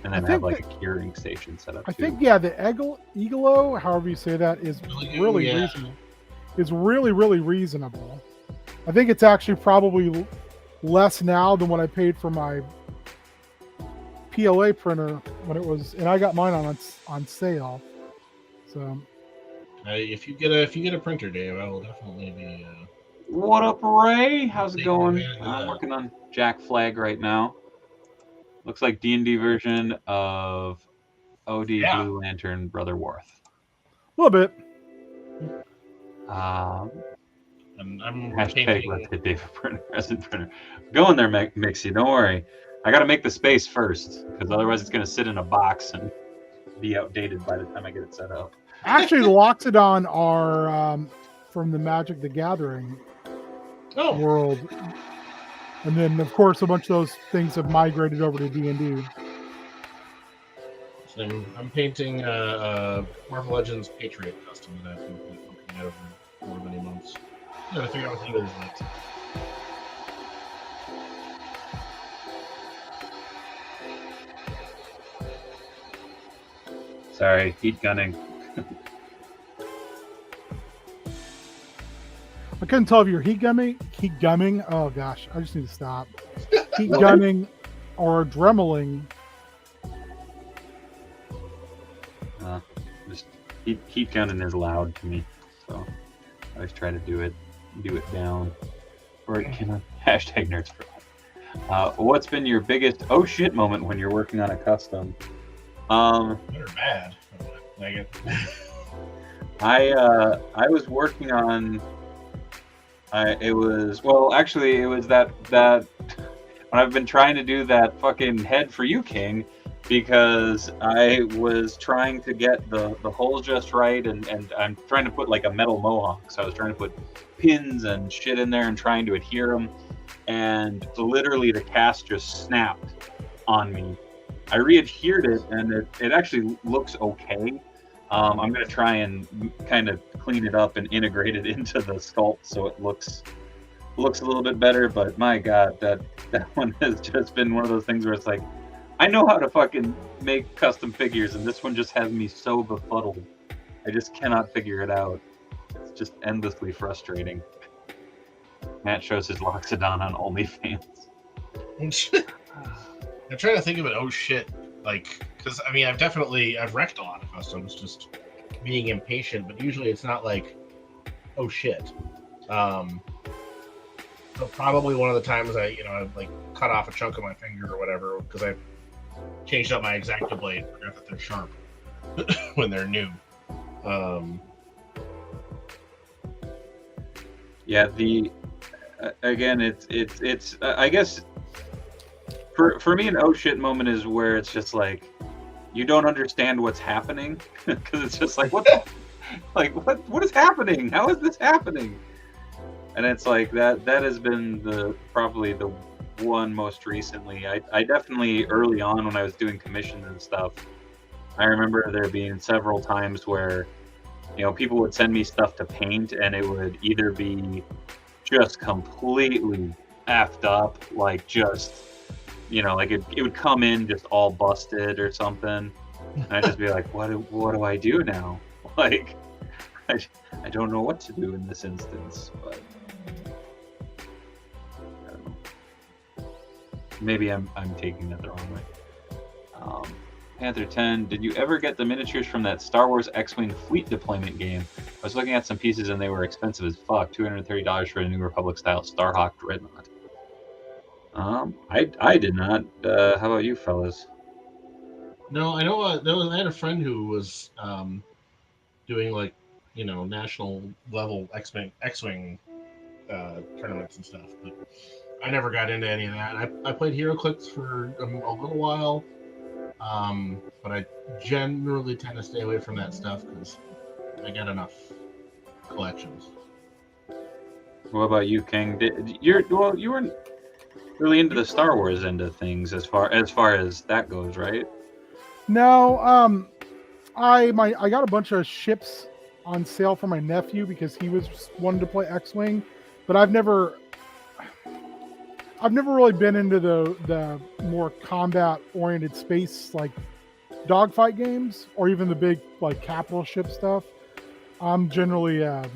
and then have like a curing station set up. I think the Iglo, however you say that, is really reasonable. It's really, really reasonable. I think it's actually probably less now than what I paid for my PLA printer when it was, and I got mine on sale. So If you get a printer, Dave, I will definitely be. What up, Ray? How's it taking going? advantage of I'm that. working on Jack Flag right now. Looks like D&D version of OD Yeah. Blue Lantern Brother Worth. A little bit. And I'm Hashtag painting. let the David printer, resin printer. Go in there, Mixie. Don't worry. I got to make the space first, because otherwise it's going to sit in a box and be outdated by the time I get it set up. Actually, the Loxodon are from the Magic the Gathering world. And then, of course, a bunch of those things have migrated over to D&D. So I'm painting Marvel Legends Patriot custom that I've been looking at over many months. I gotta figure out what the others like. Sorry, heat gunning. I couldn't tell if you're heat gumming. Oh gosh, I just need to stop. Heat gunning or dremeling. Just heat gunning is loud to me, so I always try to do it down. Or can hashtag nerds for life. What's been your biggest oh shit moment when you're working on a custom? Good or bad? Like it. I was working on. It was that when I've been trying to do that fucking head for you, King, because I was trying to get the holes just right, and I'm trying to put like a metal mohawk, so I was trying to put pins and shit in there and trying to adhere them, and literally the cast just snapped on me. I re-adhered it, and it actually looks okay. I'm going to try and kind of clean it up and integrate it into the sculpt so it looks a little bit better, but my god, that one has just been one of those things where it's like, I know how to fucking make custom figures, and this one just has me so befuddled. I just cannot figure it out. It's just endlessly frustrating. Matt shows his Loxodon on OnlyFans. I'm trying to think of it. Oh shit! Like, because I mean, I've wrecked a lot of customs, just being impatient. But usually, it's not like, oh shit. So probably one of the times I've like cut off a chunk of my finger or whatever because I changed up my X-Acto blade and forgot that they're sharp when they're new. Yeah, again, it's I guess for me an oh shit moment is where it's just like you don't understand what's happening because it's just like what is happening? How is this happening? And it's like that has been probably the one most recently. I definitely early on when I was doing commissions and stuff, I remember there being several times where people would send me stuff to paint and it would either be just completely effed up, like just like it would come in just all busted or something, and I'd just be like, what do I do now? Like I don't know what to do in this instance, but I don't know. Maybe I'm taking that the wrong way. Panther 10, did you ever get the miniatures from that Star Wars X-Wing fleet deployment game? I was looking at some pieces and they were expensive as fuck. $230 for a New Republic style Starhawk Dreadnought. I did not. How about you fellas? No, I know. I had a friend who was doing like national level X-Wing tournaments and stuff, but I never got into any of that. I played HeroClix for a little while, but I generally tend to stay away from that stuff because I got enough collections. What about you, King? You weren't really into the Star Wars end of things as far as that goes, right? No, I got a bunch of ships on sale for my nephew because he was wanting to play X-Wing, but I've never really been into the more combat oriented space like dogfight games or even the big like capital ship stuff. I'm generally I'm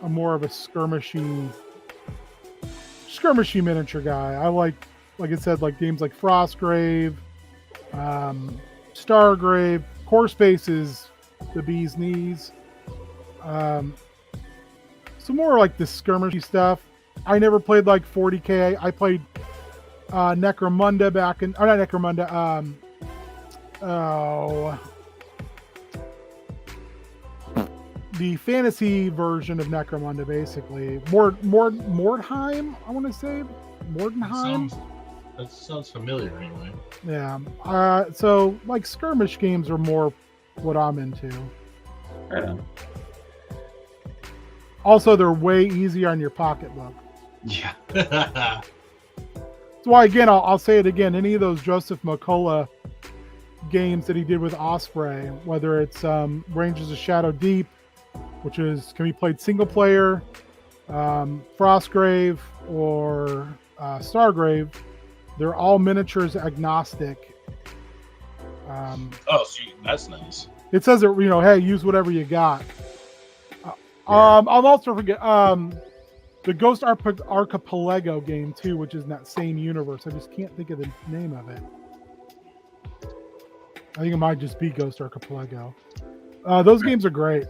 more of a skirmishy miniature guy. I like I said, like games like Frostgrave, Stargrave. Core Space is the bee's knees. Some more like the skirmishy stuff. I never played like 40K. I played Necromunda back in, or not Necromunda. The fantasy version of Necromunda, basically. Mordheim, I want to say. Mordenheim. That sounds familiar anyway. Yeah. So like skirmish games are more what I'm into. Right on. Also, they're way easier on your pocketbook. Yeah. That's why, again, I'll say it again. Any of those Joseph Mokola games that he did with Osprey, whether it's Rangers of Shadow Deep, which can be played single player, Frostgrave, or Stargrave, they're all miniatures agnostic. See, that's nice. It says that, hey, use whatever you got. I'll also forget the Ghost Archipelago game too, which is in that same universe. I just can't think of the name of it. I think it might just be Ghost Archipelago. Those games are great.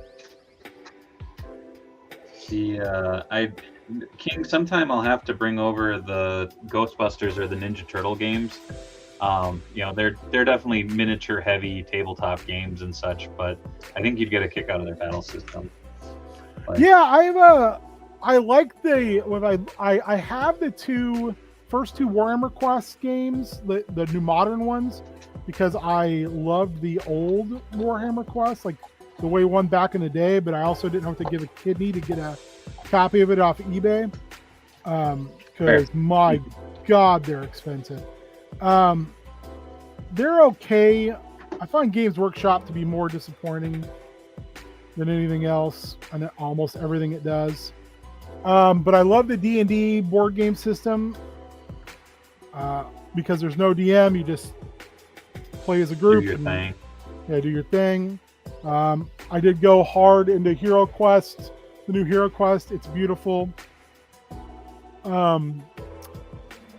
King, sometime I'll have to bring over the Ghostbusters or the Ninja Turtle games. They're definitely miniature heavy tabletop games and such, but I think you'd get a kick out of their battle system. Yeah, I like I have the first two Warhammer Quest games, the new modern ones, because I loved the old Warhammer Quest, like the way one back in the day, but I also didn't have to give a kidney to get a copy of it off eBay. Because my God, they're expensive. They're okay. I find Games Workshop to be more disappointing than anything else, and almost everything it does. But I love the D&D board game system because there's no DM. You just play as a group. Do your thing. Yeah, do your thing. I did go hard into Hero Quest, the new Hero Quest. It's beautiful. The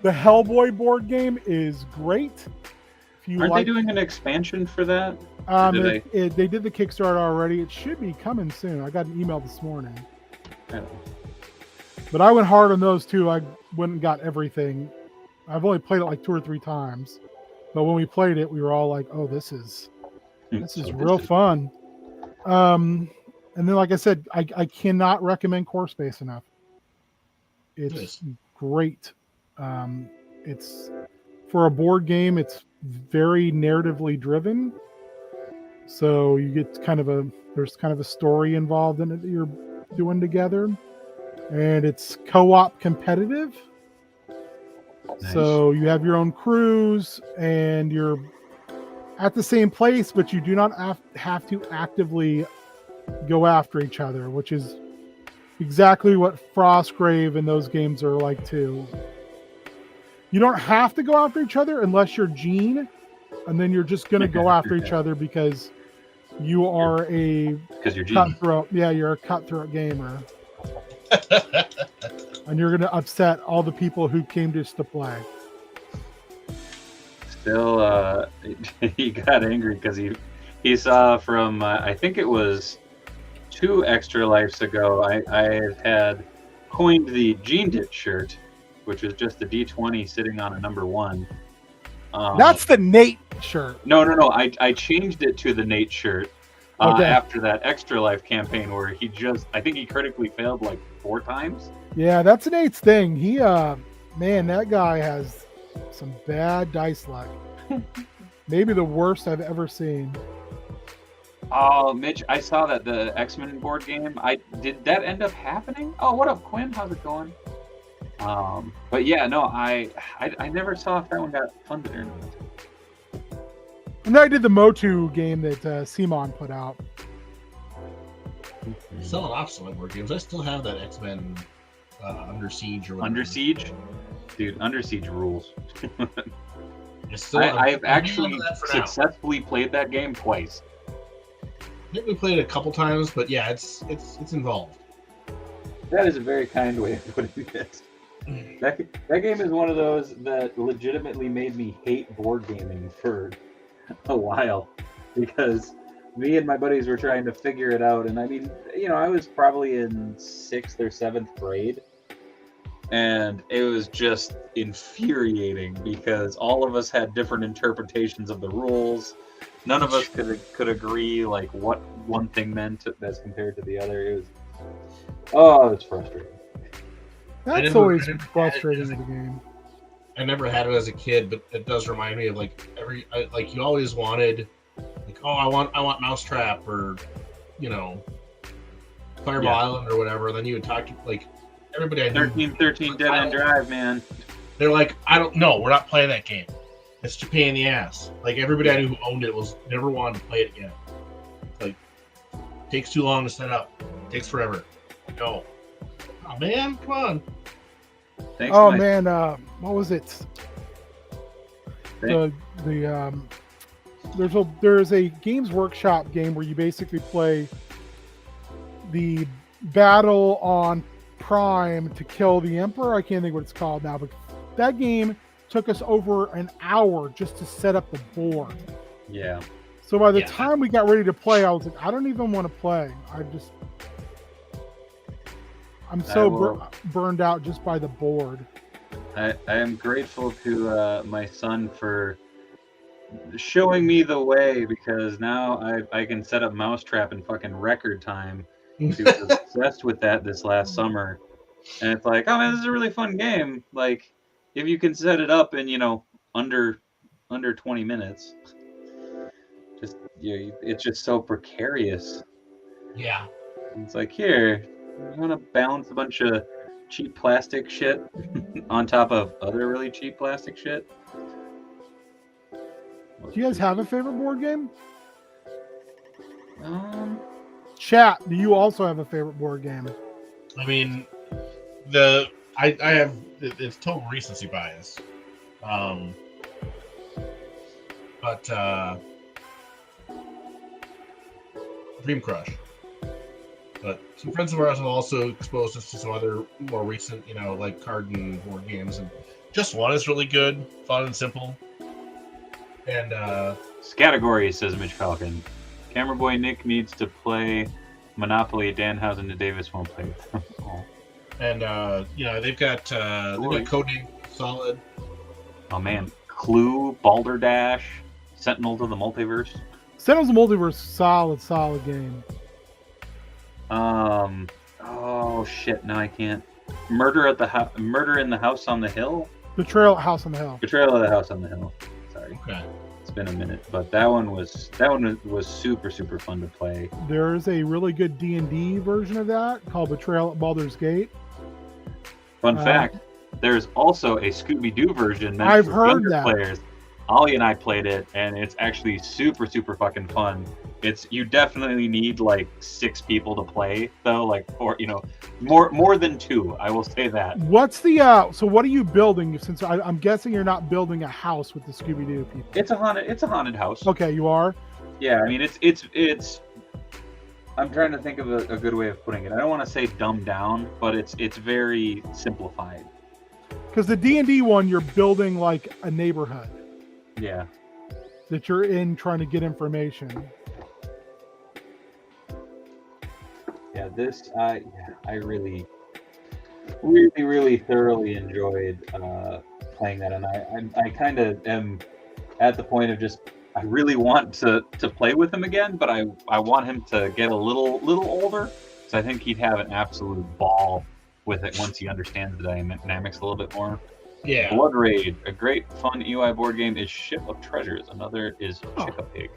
Hellboy board game is great. Aren't they doing an expansion for that? They did the Kickstarter already. It should be coming soon. I got an email this morning. But I went hard on those too. I went and got everything. I've only played it like 2 or 3 times. But when we played it, we were all like, oh, this is real fun. And then, like I said, I cannot recommend Core Space enough. It's great. It's for a board game. It's very narratively driven. So you get there's kind of a story involved in it that you're doing together, and it's co-op competitive. Nice. So you have your own crews, and you're at the same place, but you do not have to actively go after each other, which is exactly what Frostgrave and those games are like too. You don't have to go after each other unless you're Gene, and then you're just going to go after each other because you are because you're cutthroat. Yeah, you're a cutthroat gamer. And you're going to upset all the people who came just to play. Still, he got angry because he saw from, I think it was 2 Extra Lives ago, I had coined the Gene Dit shirt, which was just a D20 sitting on a number 1. That's the Nate shirt. No. I changed it to the Nate shirt after that Extra Life campaign where I think he critically failed like 4 times. Yeah, that's Nate's thing. He, man, that guy has some bad dice luck. Maybe the worst I've ever seen. Oh, Mitch, I saw that the X-Men board game. Did that end up happening? Oh, what up, Quinn? How's it going? But yeah, no, I never saw if that one got funded or not. And then I did the Motu game that Simon put out. Selling off some board games. I still have that X-Men Under Siege or whatever. Under Siege? Dude, Under Siege rules. I have actually successfully played that game twice. I think we played it a couple times, but yeah, it's involved. That is a very kind way of putting it. That game is one of those that legitimately made me hate board gaming for a while, because me and my buddies were trying to figure it out, and I mean, I was probably in 6th or 7th grade, and it was just infuriating because all of us had different interpretations of the rules. None of us could agree like what one thing meant as compared to the other. It was frustrating. That's always frustrating in the game. I never had it as a kid, but it does remind me of like you always wanted, like, oh, I want Mousetrap or, Fireball Island or whatever. Then you would talk to like everybody I knew. 1313 Dead End Drive, man. They're like, I don't know, we're not playing that game. It's too pain in the ass. Like everybody I knew who owned it was never wanted to play it again. Like, takes too long to set up. Takes forever. Go. Oh man, come on. Thanks, oh Mike. man, what was it? There's a Games Workshop game where you basically play the battle on Prime to kill the Emperor. I can't think what it's called now, but that game took us over an hour just to set up the board. Yeah. So by the time we got ready to play, I was like, I don't even want to play. I'm so burned out just by the board. I am grateful to my son for showing me the way, because now I can set up Mousetrap in fucking record time. He was obsessed with that this last summer. And it's like, oh man, this is a really fun game. Like, if you can set it up in, under 20 minutes. It's just so precarious. Yeah. It's like, here, you want to balance a bunch of cheap plastic shit on top of other really cheap plastic shit? Do you guys have a favorite board game? Chat, do you also have a favorite board game? I mean, I have, it's total recency bias. But Dream Crush. But some friends of ours have also exposed us to some other more recent, like card and board games. And Just One is really good, fun and simple. And Category, says Mitch Falcon. Camera Boy Nick needs to play Monopoly. Danhausen and Davis won't play with them. And they've got Codename Solid. Oh man, Clue, Balderdash, Sentinels of the Multiverse. Sentinels of the Multiverse, solid game. Oh shit! No, I can't. Murder in the House on the Hill. Betrayal at House on the Hill. Betrayal of the House on the Hill. Sorry. Okay. It's been a minute, but that one was super fun to play. There's a really good D&D version of that called Betrayal at Baldur's Gate. Fun fact: there's also a Scooby-Doo version meant I've for heard younger that. players. Ollie and I played it, and it's actually super fucking fun. You definitely need like 6 people to play though, or more than 2. I will say that. What's the so what are you building? Since I'm guessing you're not building a house with the Scooby-Doo people. It's a haunted house. Okay, you are. Yeah, I mean it's. I'm trying to think of a good way of putting it. I don't want to say dumbed down, but it's very simplified. Because the D&D one, you're building like a neighborhood. Yeah. That you're in trying to get information. Yeah, this I really thoroughly enjoyed playing that, and I kind of am at the point of just I really want to play with him again, but I want him to get a little older, so I think he'd have an absolute ball with it once he understands the dynamics a little bit more. Yeah. Blood Raid, a great fun EUI board game, is Ship of Treasures. Another is Chick-a-Pig.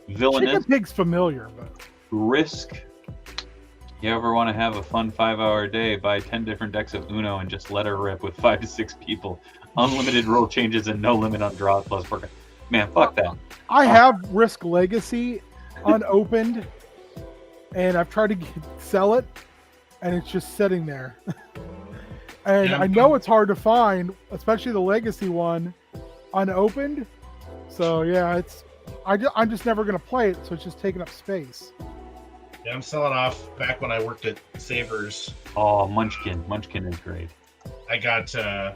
Villainous. Chick-a-Pig's familiar, but Risk. You ever want to have a fun 5-hour day, buy 10 different decks of Uno and just let her rip with 5 to 6 people. Unlimited role changes and no limit on draws plus work. Man, fuck that. I have Risk Legacy unopened, and I've tried to sell it, and it's just sitting there. And I know it's hard to find, especially the Legacy one, unopened. So yeah, I'm just never gonna play it, so it's just taking up space. Yeah, I'm selling off back when I worked at Savers. Oh, Munchkin is great. I got, I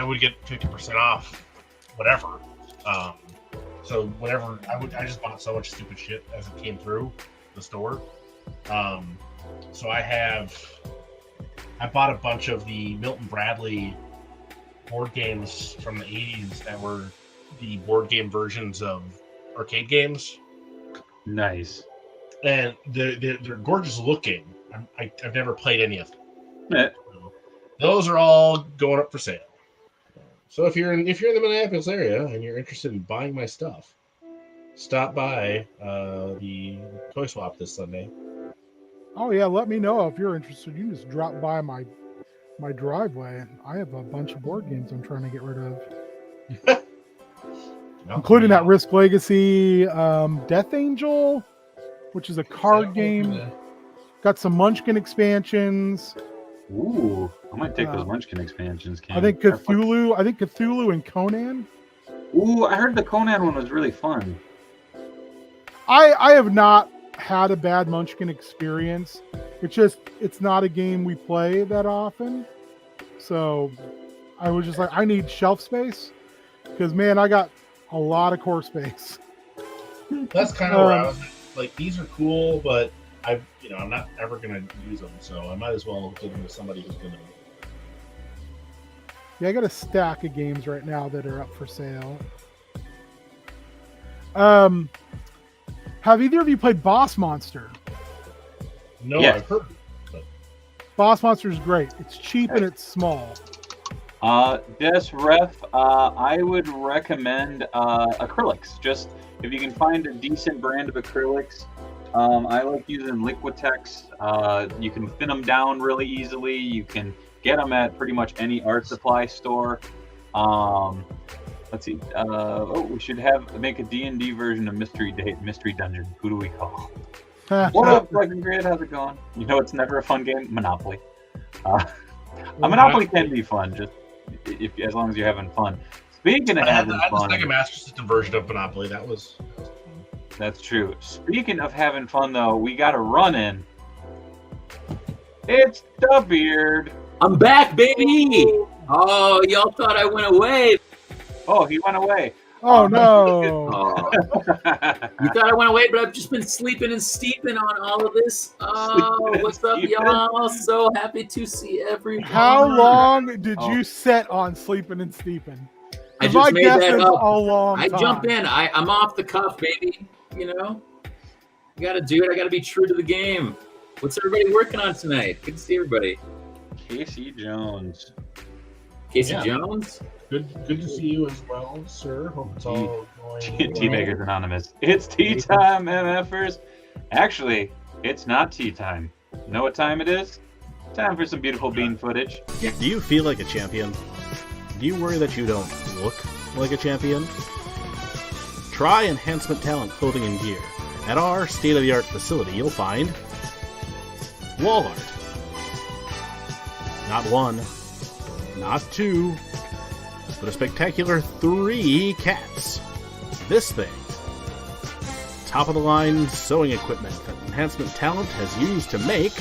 would get 50% off, whatever. So whenever I just bought so much stupid shit as it came through the store. So I bought a bunch of the Milton Bradley board games from the 80s that were the board game versions of arcade games. Nice. And they're gorgeous looking. I've never played any of them. Yeah. Those are all going up for sale. So if you're in the Minneapolis area and you're interested in buying my stuff, stop by the Toy Swap this Sunday. Oh yeah, let me know if you're interested. You can just drop by my driveway. I have a bunch of board games I'm trying to get rid of, including that Risk Legacy, Death Angel, which is a card game. Got some Munchkin expansions. Ooh, I might take those Munchkin expansions. I think Cthulhu and Conan. Ooh, I heard the Conan one was really fun. I have not had a bad Munchkin experience. It's not a game we play that often. So I was just like, I need shelf space because man, I got a lot of core space. That's kind of where I was like, these are cool, but I'm not ever gonna use them, so I might as well give them to somebody who's gonna. Yeah, I got a stack of games right now that are up for sale. Have either of you played Boss Monster? No, yes. I've heard. But... Boss Monster is great. It's cheap and it's small. Des Ref, I would recommend acrylics. Just if you can find a decent brand of acrylics. I like using Liquitex. You can thin them down really easily. You can get them at pretty much any art supply store. Let's see. We should make a D&D version of Mystery Dungeon. Who do we call? What up, fucking Grid? How's it going? You know, it's never a fun game. Monopoly. A Monopoly can be fun, just as long as you're having fun. Speaking of having fun, the Sega Master System version of Monopoly. That was fun. That's true. Speaking of having fun, though, we got a run-in. It's the Beard. I'm back, baby. Oh, y'all thought I went away. Oh, he went away. Oh, no. You thought I went away, but I've just been sleeping and steeping on all of this. Oh, what's up, y'all? So happy to see everyone. How long did you set on sleeping and steeping? I just made that up. A long time. I jump in. I'm off the cuff, baby. You know, I got to do it. I got to be true to the game. What's everybody working on tonight? Good to see everybody. Casey Jones. Casey Jones? Good to see you as well, sir. Hope it's all going Teabaggers Anonymous. It's tea time, MFers. Actually, it's not tea time. You know what time it is? Time for some beautiful bean footage. Do you feel like a champion? Do you worry that you don't look like a champion? Try Enhancement Talent Clothing and Gear. At our state-of-the-art facility, you'll find wall art. Not one, not two, but a spectacular 3 cats. This thing. Top-of-the-line sewing equipment that Enhancement Talent has used to make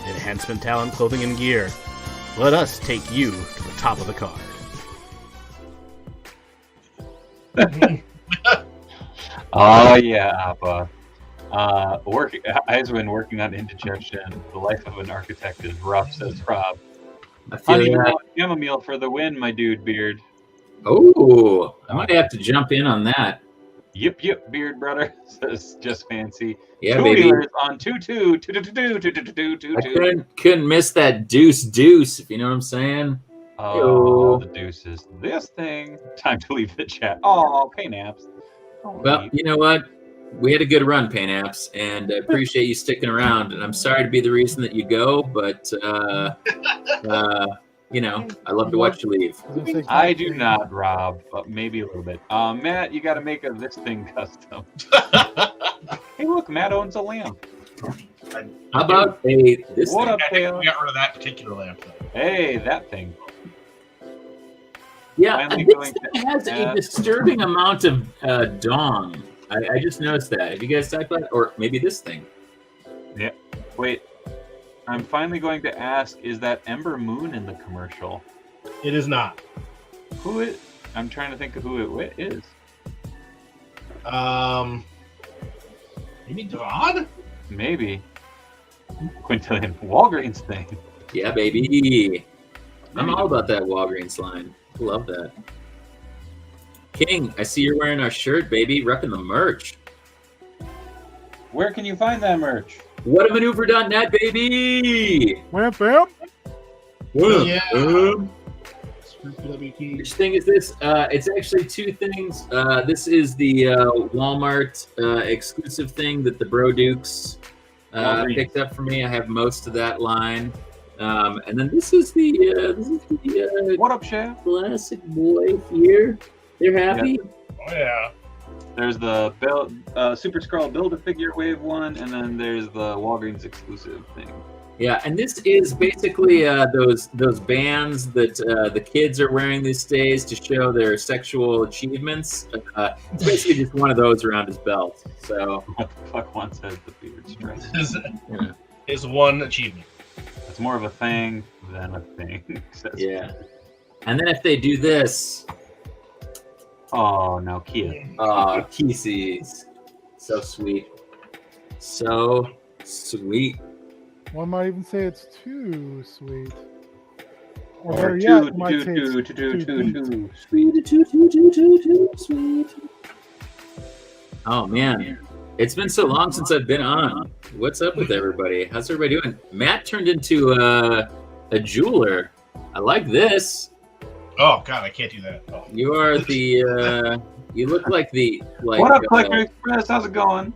Enhancement Talent Clothing and Gear. Let us take you to the top of the card. Oh yeah, Appa. I've been working on indigestion. The life of an architect is rough, says Rob. I feel that. Chamomile for the win, my dude, Beard. Oh, I might have to jump in on that. Yip, Beard brother. Says just fancy. Yeah, baby. On 2-2. I couldn't miss that deuce, if you know what I'm saying. Oh, the deuces. This thing. Time to leave the chat. Oh, pay naps. Well, you know what? We had a good run, Pain Apps, and I appreciate you sticking around. And I'm sorry to be the reason that you go, but you know, I love to watch you leave. I do not, Rob, but maybe a little bit. Matt, you got to make this thing custom. Hey, look, Matt owns a lamp. How about this? What thing? up, Taylor? We got rid of that particular lamp. Hey, that thing. Yeah, Finally this thing has a disturbing amount of dong. I just noticed that. Have you guys talked about it? Or maybe this thing? Yeah. Wait. I'm finally going to ask, is that Ember Moon in the commercial? It is not. Who is? I'm trying to think of who it is. Maybe Devon? Maybe. Quintillion. Walgreens thing. Yeah, baby. I'm all about that Walgreens line. Love that. King, I see you're wearing our shirt, baby. Repping the merch. Where can you find that merch? Whatamaneuver.net, baby. Wham, bam. Yeah. Which thing is this? It's actually two things. This is the Walmart exclusive thing that the Bro Dukes picked up for me. I have most of that line. And then this is the What up, Chef? classic boy here. They're happy. Oh, yeah. There's the Super Skrull Build-A-Figure Wave one, and then there's the Walgreens exclusive thing. Yeah, and this is basically those bands that the kids are wearing these days to show their sexual achievements. It's basically just one of those around his belt. So What the fuck once has the beard stripe? Is one achievement. It's more of a thing than a thing. yeah, and then if they do this, Oh, no, Kia. kisses, so sweet, so sweet. One might even say it's too sweet. Or Or better too, yet, it might too, taste too, too too, sweet. too sweet. Sweet. Oh man, it's been so long since I've been on. What's up with everybody? How's everybody doing? Matt turned into a jeweler. I like this. Oh, God, I can't do that. Oh. You are the. You look like the What up, Collector Express? How's it going?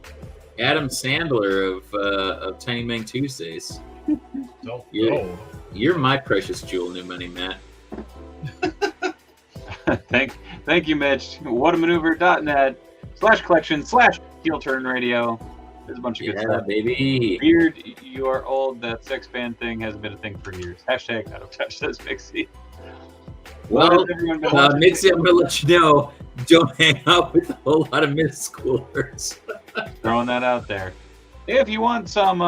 Adam Sandler of Tiny Meng Tuesdays. Don't Yeah. go. You're my precious jewel, new money, Matt. Thank you, Mitch. Whatamaneuver.net/collection/heel turn radio. There's a bunch of good Yeah, stuff. baby. Beard, you are old. That sex band thing hasn't been a thing for years. Hashtag not of touch, says Mixie. What Well, has everyone been watching? Mixie, I'm gonna let you know. Don't hang out with a whole lot of middle schoolers. Throwing that out there. If you want some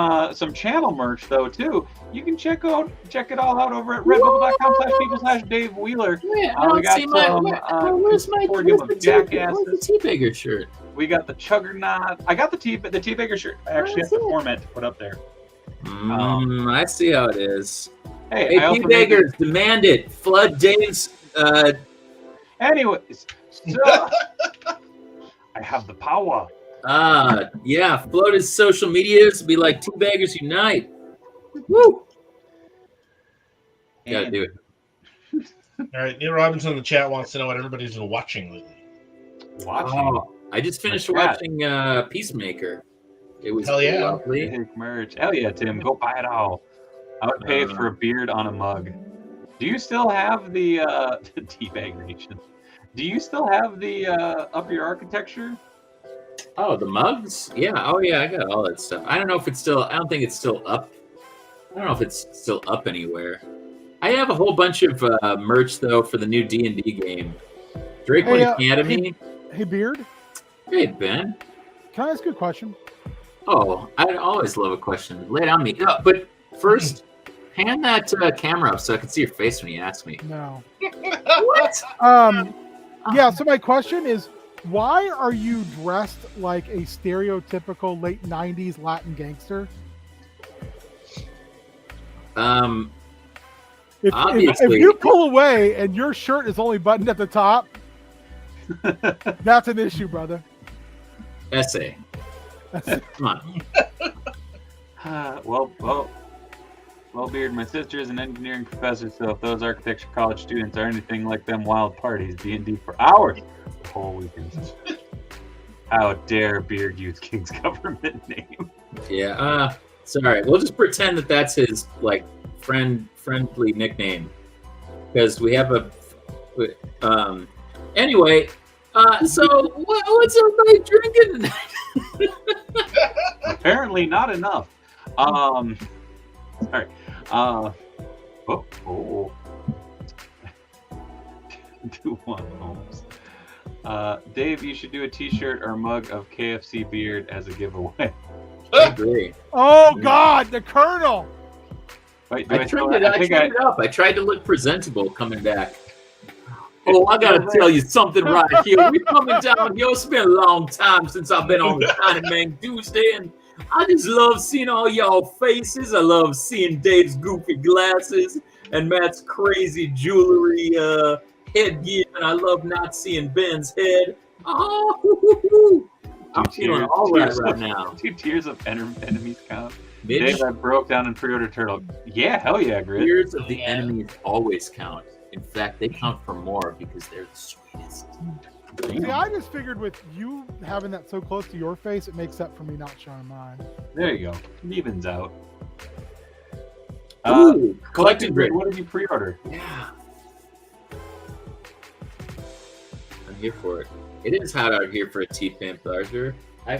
channel merch though too, you can check it all out over at redbubble.com/people/Dave Wheeler. Yeah, we got some where's my consortium of jackasses. Teabagger shirt? We got the Chuggernaut. I got the Teabagger shirt. I actually have the format to put up there. I see how it is. Hey, I Hey, also made Teabaggers, demand it. Flood Dave's. Anyways, so I have the power. Yeah, flood his social medias. Be like Teabaggers Unite. Woo! Gotta do it. All right, Neil Robinson in the chat wants to know what everybody's been watching lately. Watching. Oh, I just finished watching Peacemaker. It was Hell yeah. lovely. Big merch. Hell yeah, Tim. Go buy it all. I would pay for a beard on a mug. Do you still have the Teabag Nation? Do you still have the Up Your Architecture? Oh, the mugs? Yeah. Oh, yeah. I got all that stuff. I don't know if it's still. I don't think it's still up. I don't know if it's still up anywhere. I have a whole bunch of merch though for the new D&D game, Drakewood Academy. Hey, Beard, Hey Ben. can I ask you a question? Oh, I always love a question. Lay it on me. But first, hand that camera up so I can see your face when you ask me. No. What? Yeah, so my question is, why are you dressed like a stereotypical late 90s Latin gangster? If Obviously. you pull away and your shirt is only buttoned at the top, that's an issue, brother. Essay. Come on. Well, Beard, my sister is an engineering professor, so if those architecture college students are anything like them wild parties, D&D for hours, the whole weekend. How dare Beard use King's government name? Yeah. Sorry. We'll just pretend that that's his like friendly nickname because we have a. Anyway. So what's everybody drinking tonight? Apparently not enough. Sorry. Do one, Holmes. Dave, you should do a T-shirt or mug of KFC Beard as a giveaway. I agree. Oh, God, the Colonel! Wait, I trimmed it up. I tried to look presentable coming back. Oh, I gotta tell you something right here. We coming down here. It's been a long time since I've been on the Tiny Meng Tuesday, and I just love seeing all y'all faces. I love seeing Dave's goofy glasses and Matt's crazy jewelry headgear, and I love not seeing Ben's head. Oh, I'm feeling all right now. 2 tiers of enemies count. Maybe Dave, I broke down and pre-ordered Turtle. Yeah, hell yeah, Grit. tiers of the enemies always count. In fact, they count for more because they're the sweetest. See, I just figured with you having that so close to your face, it makes up for me not showing mine. There you go. It evens out. Ooh, collecting grid. What did you pre-order? Yeah. I'm here for it. It is hot out here for a T-Pimp, Arthur. I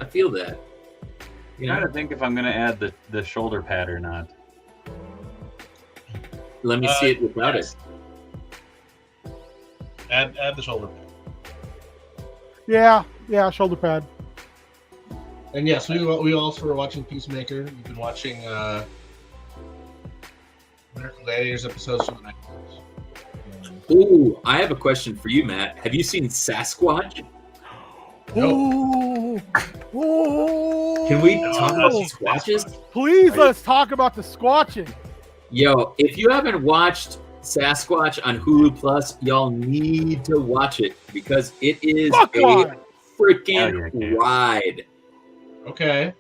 feel that. You I'm trying know, to think if I'm gonna add the shoulder pad or not. let me see it without yes. Add the shoulder pad. Yeah, shoulder pad. And yes, we also were watching Peacemaker. We've been watching American Gladiators episodes from the 90s. Ooh, I have a question for you, Matt. Have you seen Sasquatch? Ooh. Ooh. Can we talk about Squatches? Please let's talk about the squatching. Yo, if you haven't watched Sasquatch on Hulu Plus, y'all need to watch it because it is Fuck a on. freaking ride. Okay.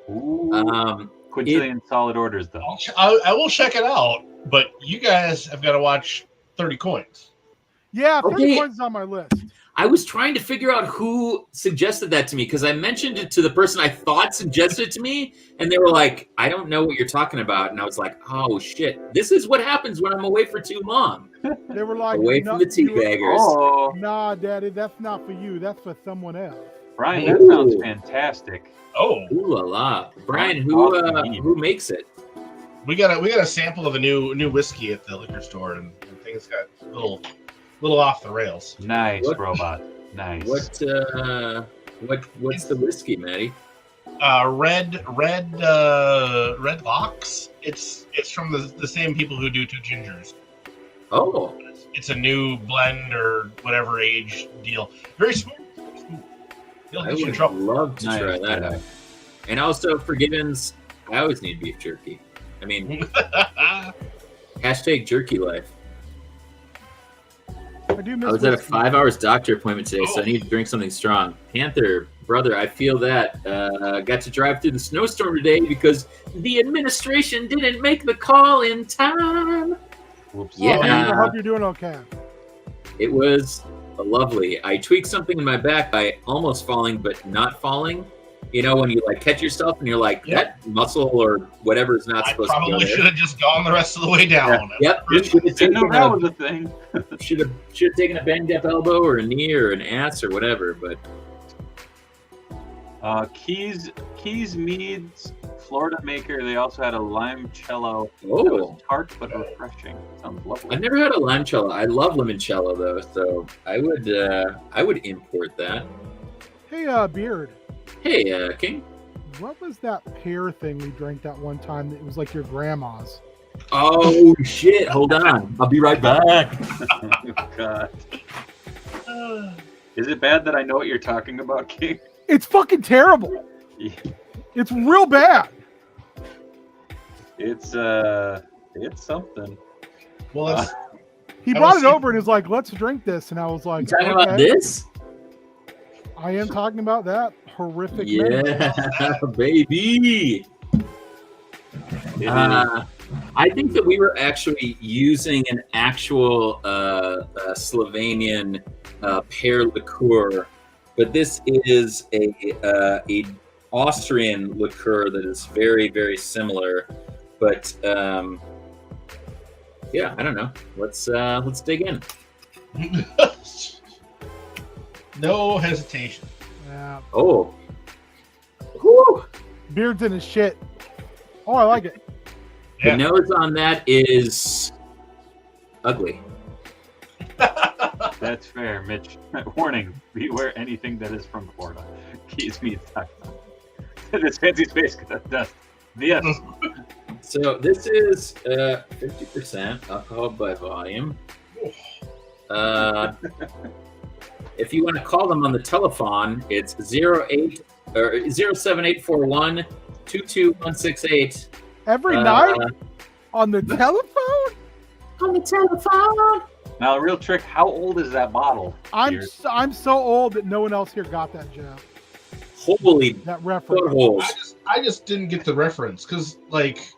Ooh. Quintillion solid orders though. I will check it out, but you guys have got to watch 30 Coins. Yeah, 30 Okay. points is on my list. I was trying to figure out who suggested that to me because I mentioned it to the person I thought suggested it to me, and they were like, I don't know what you're talking about. And I was like, oh, shit. This is what happens when I'm away for too long. They were like, Away from the teabaggers. Oh, Nah, Daddy, that's not for you. That's for someone else. Brian, that Ooh. sounds fantastic. Oh, Ooh la la. Brian, Awesome. who makes it? we got a sample of a new whiskey at the liquor store, and things got a little off the rails. Nice, What? robot. Nice. What's the whiskey, Matty? Red Box. It's from the same people who do Two Gingers. Oh, It's a new blend or whatever age deal. Very smooth. You'll I get you in would trouble. love to Nice, try that yeah. out. And also for Gibbons, I always need beef jerky. I mean, hashtag jerky life. I do miss I was at a whiskey. 5 hours doctor appointment today, so I need to drink something strong. Panther, brother, I feel that. Got to drive through the snowstorm today because the administration didn't make the call in time. Whoops. Yeah. I hope you're doing okay. It was lovely. I tweaked something in my back by almost falling, but not falling. You know, when you like catch yourself and you're like, Yep. that muscle or whatever is not I supposed to go probably there. should have just gone the rest of the way down. Yep. Didn't know that was a thing. Should have taken a banged up elbow or a knee or an ass or whatever, but Keys Meads, Florida maker. They also had a limoncello. That oh, was tart but refreshing. Sounds lovely. I've never had a limoncello. I love limoncello though, so I would import that. Hey, Beard, Hey, King. what was that pear thing we drank that one time that was like your grandma's? Oh shit! Hold on, I'll be right back. Oh, God. Is it bad that I know what you're talking about, King? It's fucking terrible. Yeah. It's real bad. It's something. Well, it's, He I brought will it see- over and is like, let's drink this. And I was You like, talking okay. about this? I am talking about that horrific memory. Yeah, baby. It I think that we were actually using an actual Slovenian pear liqueur, but this is a Austrian liqueur that is very, very similar. But yeah, I don't know. Let's dig in. no hesitation. Yeah. Oh, whew. Beard's in his shit. Oh, I like it. Yeah. The nose on that is ugly. That's fair, Mitch. Warning: beware anything that is from Florida. Keys Meads. This fancy space dust. Yes. So this is 50% alcohol by volume. If you want to call them on the telephone, it's 07841 22168. Every night on the telephone. On the telephone. Now, a real trick. How old is that bottle? I'm so old that no one else here got that joke. Holy that reference. buttholes. I just didn't get the reference because like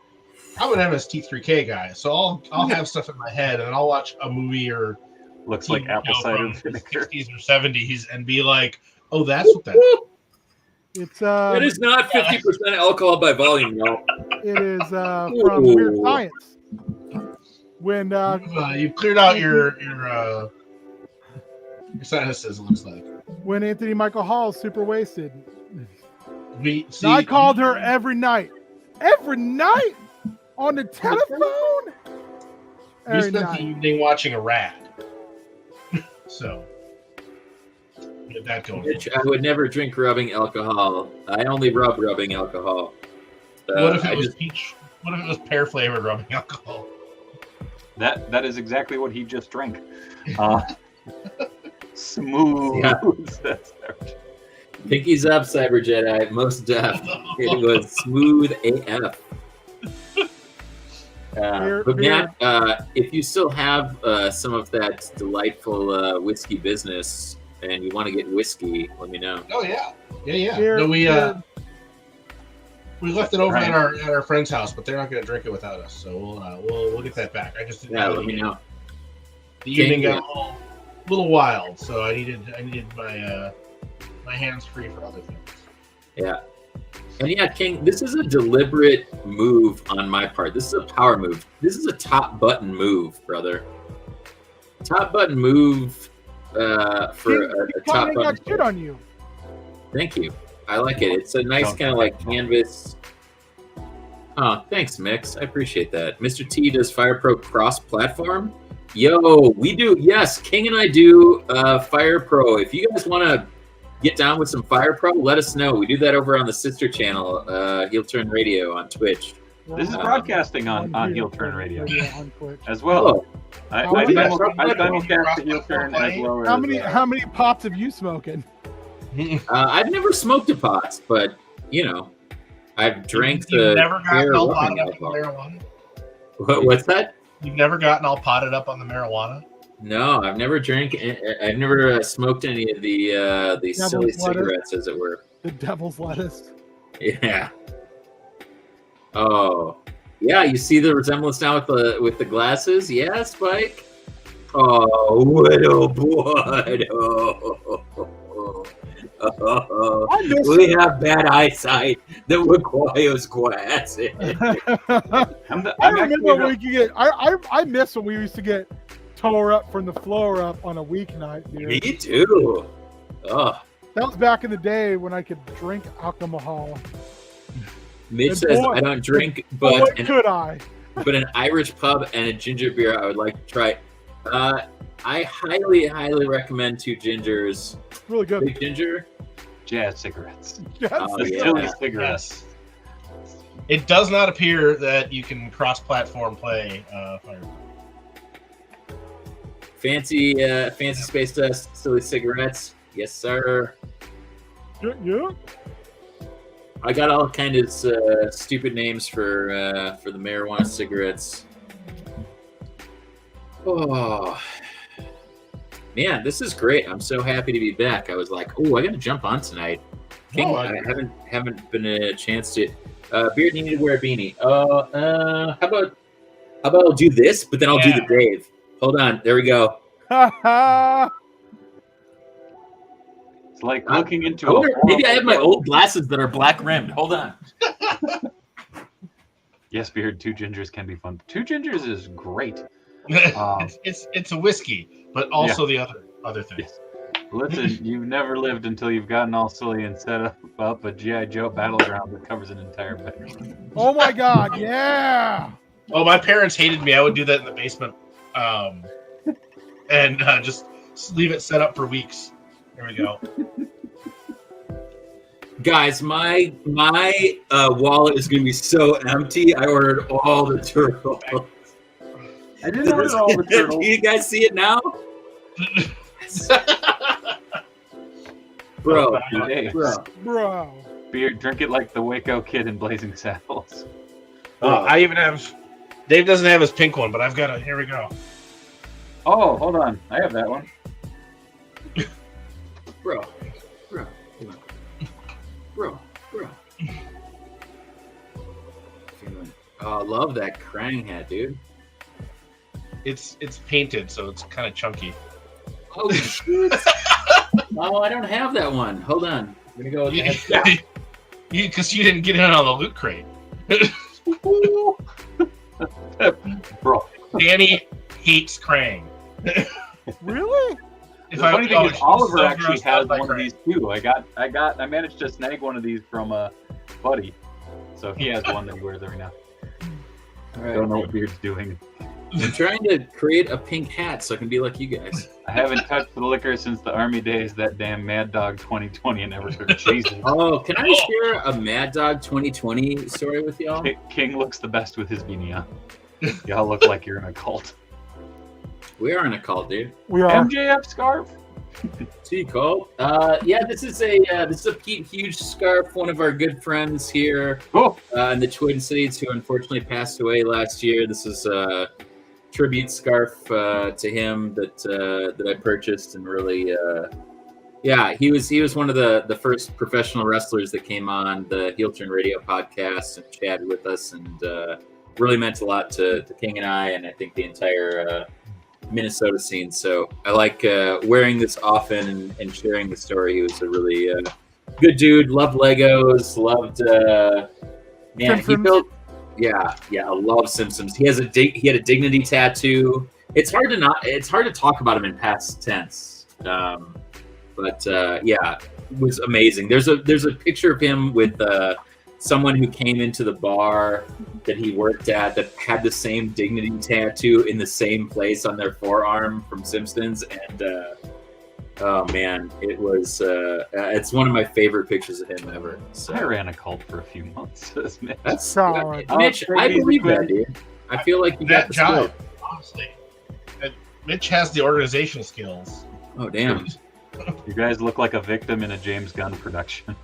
I'm an MST3K guy, so I'll have stuff in my head and I'll watch a movie or Looks like apple cider from the vinegar. 60s or 70s and be like, oh, that's what that is. It's It is not 50% alcohol by volume, y'all. It is from Weird Science. When You've cleared out your sinuses, it looks like. When Anthony Michael Hall is super wasted. I called her every night. Every night? On the telephone? We spent the evening watching a rat. So get that going. Which I would never drink rubbing alcohol. I only rub rubbing alcohol. What if it was peach? What if it was pear flavored rubbing alcohol? That is exactly what he just drank. Smooth. Yeah. Pinkies up, Cyber Jedi. Most deaf. It was smooth AF. But Matt, if you still have some of that delightful whiskey business and you want to get whiskey, let me know. Oh yeah. No, we left it over at our friend's house, but they're not going to drink it without us. So we'll get that back. I just didn't let me know. The evening got a little wild, so I needed my my hands free for other things. Yeah. And yeah, King, this is a deliberate move on my part. This is a power move. This is a top button move, brother. Top button move for a top button. Got shit on you. Thank you. I like it. It's a nice kind of like canvas. Oh, thanks, Mix. I appreciate that. Mr. T does Fire Pro cross-platform. Yo, we do. Yes, King and I do Fire Pro. If you guys want to get down with some Fire Pro, let us know. We do that over on the sister channel, Heel Turn Radio on Twitch. This is broadcasting on Heel Turn Radio as Oh. well. I simulcast the Heel Turn as well. How many pops have you smoking? I've never smoked a pot, but I've drank the. Never gotten all potted up on the marijuana. What's that? You've never gotten all potted up on the marijuana? No, I've never drank. I've never smoked any of the silly cigarettes, as it were. The devil's lettuce. Yeah. Oh, yeah. You see the resemblance now with the glasses? Yeah, Spike. Oh, widow boy. We have bad eyesight that requires glasses. I remember when we could get. I miss when we used to get tore up from the floor up on a weeknight. Dude. Me too. Oh. That was back in the day when I could drink alcohol. Mitch says I don't drink, but could I? But an Irish pub and a ginger beer I would like to try. I highly recommend Two Gingers. Really good. Big Ginger. Jazz cigarettes. Silly cigarettes. Yes. It does not appear that you can cross-platform play Fire. Fancy space dust, silly cigarettes. Yes, sir. Yeah. I got all kind of stupid names for the marijuana cigarettes. Oh, man, this is great. I'm so happy to be back. I was like, oh, I got to jump on tonight. King, I haven't been a chance to. Beard needed to wear a beanie. How about I'll do this, but then I'll do the Dave. Hold on. There we go. It's like looking into maybe I have my old glasses that are black rimmed. Hold on. Yes, Beard, Two Gingers can be fun. Two Gingers is great. It's a whiskey, but also the other things. Yes. Listen, you've never lived until you've gotten all silly and set up a G.I. Joe battleground that covers an entire bedroom. Oh my God, yeah! Oh, my parents hated me. I would do that in the basement, and just leave it set up for weeks. There we go. Guys, my wallet is gonna be so empty. I ordered all the turtles. I didn't order all the turtles. Do you guys see it now? Bro. Beer, drink it like the Waco kid in Blazing Saddles. I even have. Dave doesn't have his pink one, but I've got it. Here we go. Oh, hold on. I have that one. Bro. Oh, I love that Krang hat, dude. It's painted, so it's kind of chunky. Oh, shit. Oh, I don't have that one. Hold on. I'm gonna go with that. Because you didn't get in on the loot crate. Bro. Danny hates Krang. Really? The funny thing is, Oliver actually has one of these too. I managed to snag one of these from a buddy, so he has one that he wears every now. All right. I don't know what Beard's doing. I'm trying to create a pink hat so I can be like you guys. I haven't touched the liquor since the army days. That damn Mad Dog 2020 and never took a chase. Oh, can I share a Mad Dog 2020 story with y'all? King looks the best with his beanie on. Y'all look like you're in a cult. We are in a cult, dude. We are. MJF scarf. See, Cole. Yeah, this is a Pete Huge scarf. One of our good friends here in the Twin Cities, who unfortunately passed away last year. This is a tribute scarf to him that I purchased, and really, yeah, he was one of the first professional wrestlers that came on the Heel Turn Radio podcast and chatted with us, and really meant a lot to King and I think the entire Minnesota scene. So I like wearing this often and sharing the story. He was a really good dude. Loved Legos. Loved man. Simpsons. He built. Yeah. I love Simpsons. He had a dignity tattoo. It's hard to talk about him in past tense. But yeah, it was amazing. There's a picture of him with someone who came into the bar that he worked at that had the same dignity tattoo in the same place on their forearm from Simpsons, and oh man, it was it's one of my favorite pictures of him ever. So. I ran a cult for a few months. That's solid. Mitch, I believe that, dude. I feel like you got the job. Honestly, Mitch has the organization skills. Oh damn! You guys look like a victim in a James Gunn production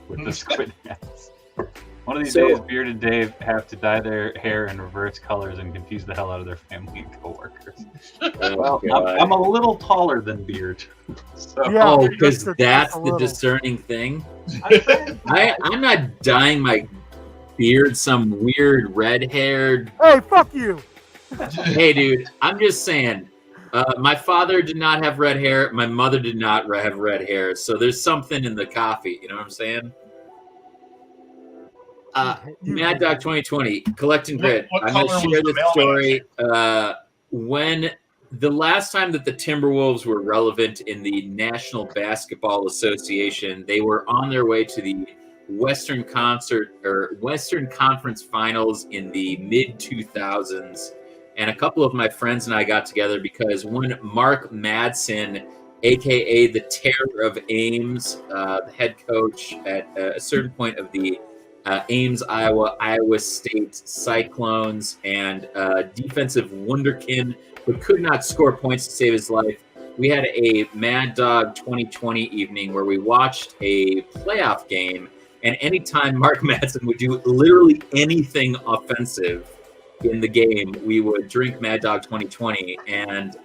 with the squid hats. One of these days, Beard and Dave have to dye their hair in reverse colors and confuse the hell out of their family and coworkers. Well, I'm a little taller than Beard. So. Yeah, because that's the discerning thing. I'm not dyeing my beard some weird red-haired... Hey, fuck you! Hey, dude, I'm just saying. My father did not have red hair. My mother did not have red hair. So there's something in the coffee. You know what I'm saying? Mad Dog 2020, Collecting Grid. I'm going to share this story. When the last time that the Timberwolves were relevant in the National Basketball Association, they were on their way to the Western Conference Finals in the mid-2000s. And a couple of my friends and I got together because when Mark Madsen, a.k.a. the Terror of Ames, the head coach at a certain point of the Ames, Iowa State Cyclones, and defensive wunderkind, but could not score points to save his life. We had a Mad Dog 2020 evening where we watched a playoff game, and anytime Mark Madsen would do literally anything offensive in the game, we would drink Mad Dog 2020, and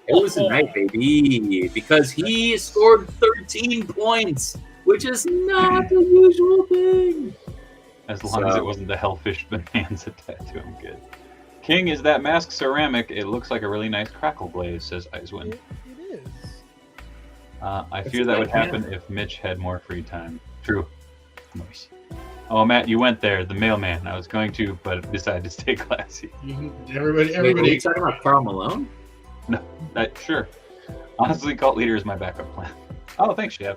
it was a night, baby, because he scored 13 points. Which is not the usual thing. As long as it wasn't the Hellfish Bonanza tattoo, I'm good. King, is that mask ceramic? It looks like a really nice crackle glaze, says Icewind. It is. I fear that would happen if Mitch had more free time. True. Nice. Oh, Matt, you went there. The mailman. I was going to, but decided to stay classy. Everybody. Wait, are you talking about Karl Malone? No, sure. Honestly, Cult Leader is my backup plan. Oh, thanks, Chef.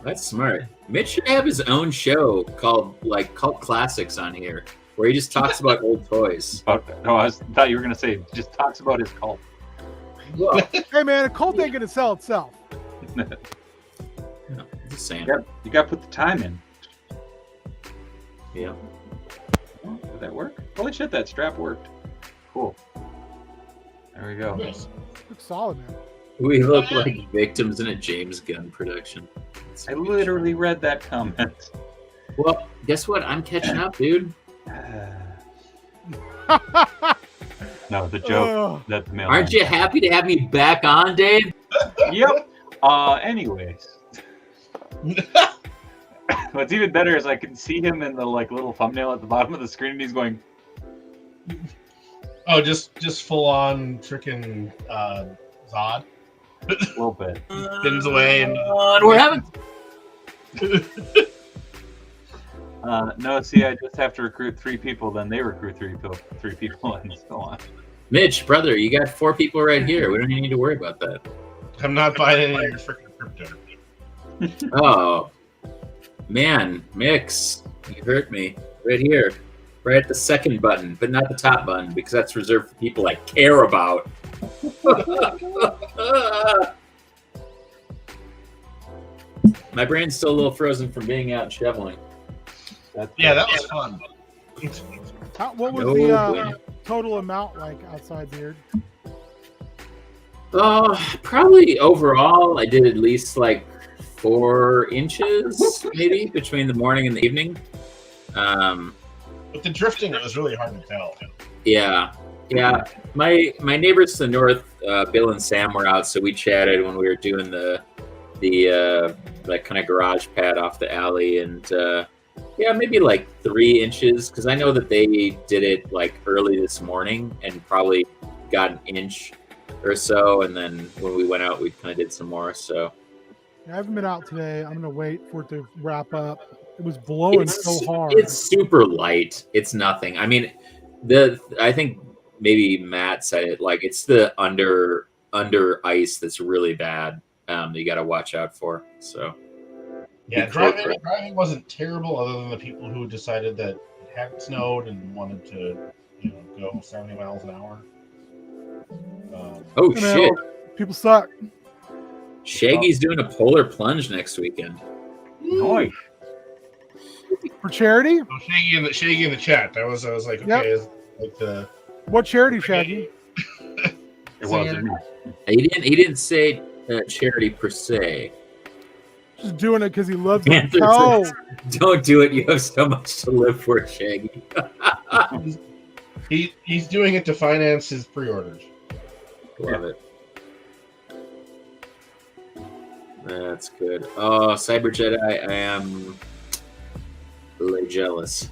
That's smart. Mitch should have his own show called Cult Classics on here, where he just talks about old toys. No, I thought you were gonna say just talks about his cult. Well, hey man, a cult ain't gonna sell itself. No. Just saying. You got to put the time in. Yeah. Oh, did that work? Holy shit, that strap worked. Cool. There we go. Looks solid, man. We look like victims in a James Gunn production. I literally read that comment. Well, guess what? I'm catching up, dude. No, the joke that the mail. Aren't you happy to have me back on, Dave? Yep. Anyways. What's even better is I can see him in the little thumbnail at the bottom of the screen, and he's going. Oh, just full on freaking Zod. A little bit. Spins away and we're having. No, see, I just have to recruit 3 people, then they recruit 3 people, and so on. Mitch, brother, you got 4 people right here. We don't even need to worry about that. I'm not buying any of your freaking crypto. Oh, man, Mix, you hurt me right here, right at the second button, but not the top button because that's reserved for people I care about. My brain's still a little frozen from being out shoveling. Yeah, that was fun. What was the total amount like outside Beard? Probably overall, I did at least 4 inches, maybe, between the morning and the evening. With the drifting, it was really hard to tell. Yeah. My neighbors to the north, Bill and Sam, were out, so we chatted when we were doing the kind of garage pad off the alley, and maybe 3 inches, because I know that they did it early this morning and probably got an inch or so, and then when we went out, we kind of did some more. So I haven't been out today. I'm gonna wait for it to wrap up. It was blowing so hard. It's super light. It's nothing. I mean, I think maybe Matt said it. It's the under ice that's really bad. That you got to watch out for. So yeah, driving wasn't terrible, other than the people who decided that it hadn't snowed and wanted to go 70 miles an hour. Shit! People suck. Shaggy's doing a polar plunge next weekend. Nice. For charity? Oh, Shaggy in the chat. I was like, okay, yep. What charity, Shaggy? It wasn't me. He didn't say charity per se. Just doing it because he loves it. No. Don't do it. You have so much to live for, Shaggy. He's doing it to finance his pre-orders. Love it. That's good. Oh, Cyber Jedi, I am really jealous.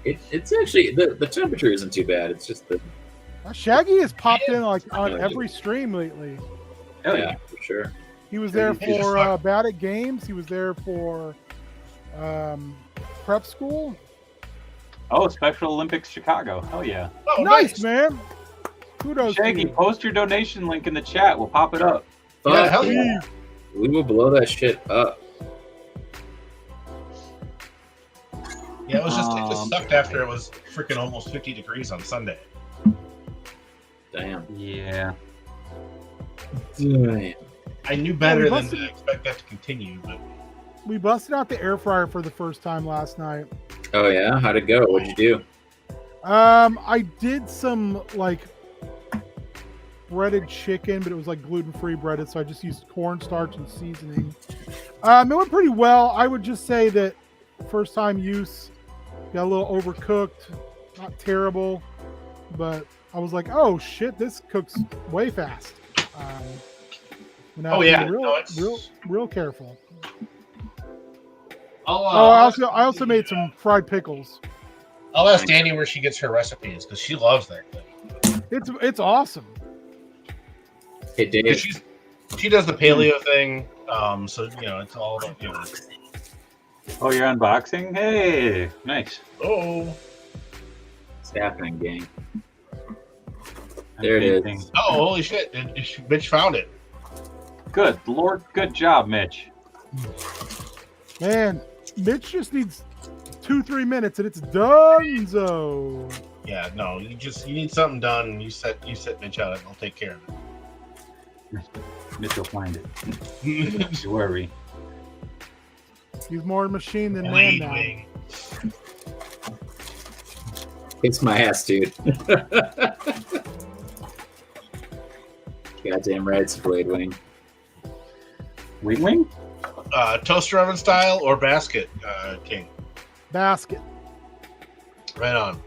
It's actually the temperature isn't too bad. It's just the Shaggy has popped in on every stream lately. Oh yeah, for sure. He was there for Bad at Games. He was there for prep school. Oh, Special Olympics Chicago. Hell yeah. Oh, nice, man. Kudos. Shaggy, post your donation link in the chat. We'll pop it up. Yeah, hell yeah. We will blow that shit up. Yeah, it just sucked after it was freaking almost 50 degrees on Sunday. Damn. Yeah. Damn. I knew better than to expect that to continue, but we busted out the air fryer for the first time last night. Oh yeah? How'd it go? What'd you do? I did some breaded chicken, but it was gluten-free breaded, so I just used cornstarch and seasoning. It went pretty well. I would just say that first time use got a little overcooked. Not terrible, but I was like, oh shit, this cooks way fast. Real careful. I also made some fried pickles. I'll ask Danny where she gets her recipes because she loves that thing. It's awesome. Hey Dave, she does the paleo thing. So it's all about Oh, you're unboxing? Hey, nice. Oh, it's happening, gang. There it is. Oh, holy shit! Mitch found it. Good Lord, good job, Mitch. Man, Mitch just needs 2-3 minutes and it's donezo. Yeah, no, you need something done. You set Mitch out, and I'll take care of it. Mitch will find it. Don't you worry. He's more machine than man now. Kiss my ass, dude. Goddamn right, it's Blade Wing. Wing? Toaster oven style or basket, King? Basket. Right on.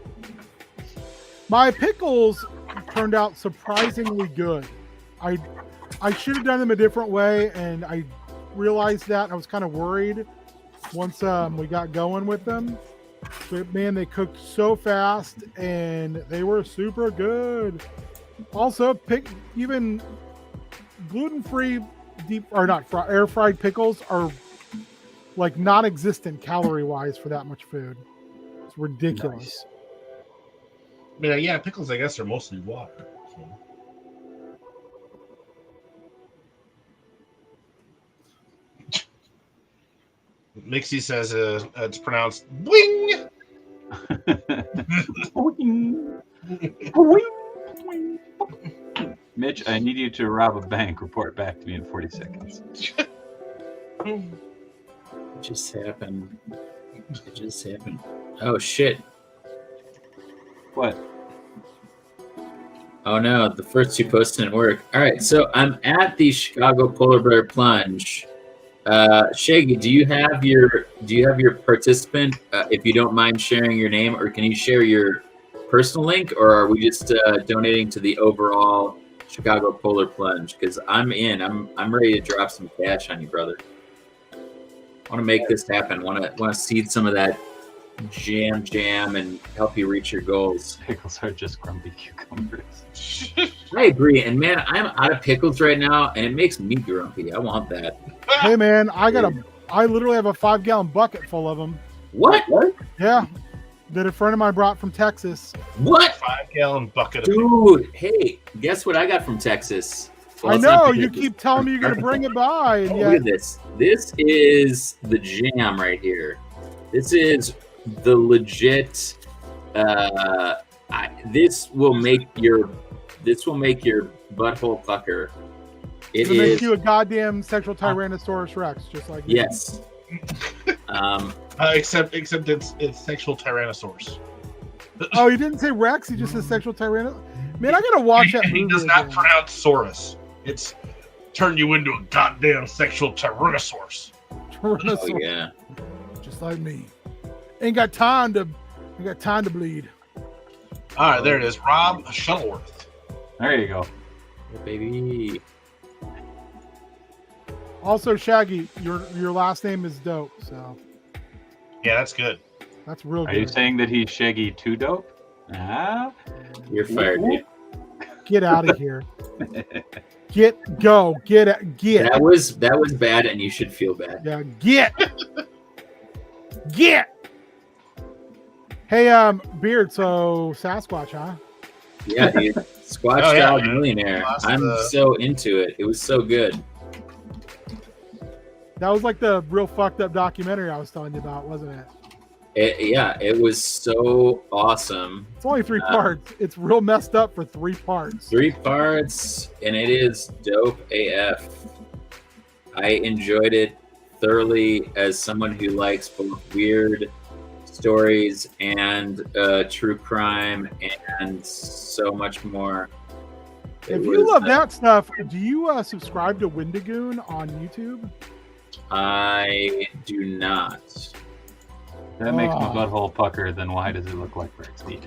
My pickles turned out surprisingly good. I should have done them a different way, and I realized that. I was kind of worried once we got going with them. But man, they cooked so fast, and they were super good. Also, even gluten-free deep or not air fried pickles are like non-existent calorie-wise for that much food. It's ridiculous. Nice. I mean, yeah, pickles, I guess, are mostly water. So. Mixie says it's pronounced "wing." Mitch, I need you to rob a bank. Report back to me in 40 seconds. It just happened. Oh, shit. What? Oh, no. The first two posts didn't work. All right. So I'm at the Chicago Polar Bear Plunge. Shaggy, do you have your participant? If you don't mind sharing your name, or can you share your personal link, or are we just donating to the overall Chicago Polar Plunge? Because I'm in. I'm ready to drop some cash on you, brother. I want to make this happen. Want to seed some of that jam and help you reach your goals. Pickles are just grumpy cucumbers. I agree, and man, I'm out of pickles right now, and it makes me grumpy. I want that. Hey man, I literally have a 5-gallon bucket full of them. What? Yeah, that a friend of mine brought from Texas. What? 5-gallon bucket. Dude, hey, guess what I got from Texas? Well, I know you keep telling me you're gonna bring it by, and Look at this. This is the jam right here. This is the legit. This will make your butthole pucker. It'll make you a goddamn sexual Tyrannosaurus Rex, just like me. Yes. Except it's sexual Tyrannosaurus. Oh, he didn't say Rex. He just said sexual Tyrannosaurus. Man, I gotta watch that movie. He does not again. pronounce Saurus. It's turn you into a goddamn sexual Tyrannosaurus. Tyrannosaurus. Oh yeah. Just like me. Ain't got time to bleed. All right, there it is. Rob Shuttleworth. There you go. Yeah, baby. Also, Shaggy, your last name is dope. So Yeah, that's good. that's real Are good. you saying that he's Shaggy too dope? Ah. You're fired, dude. Get out of here. Get. That was bad, and you should feel bad. Yeah, get. Hey, Beard. So Sasquatch, huh? Yeah, dude. Squatch Oh, yeah. Dog Millionaire. I'm so into it. It was so good. That was like the real fucked up documentary I was telling you about, wasn't it? It was so awesome. It's only 3 parts. It's real messed up for 3 parts. 3 parts, and it is dope AF. I enjoyed it thoroughly as someone who likes both weird stories and true crime and so much more. If you love that stuff, do you subscribe to Wendigoon on YouTube? I do not. That makes my butthole pucker. Then why does it look like Rex meat?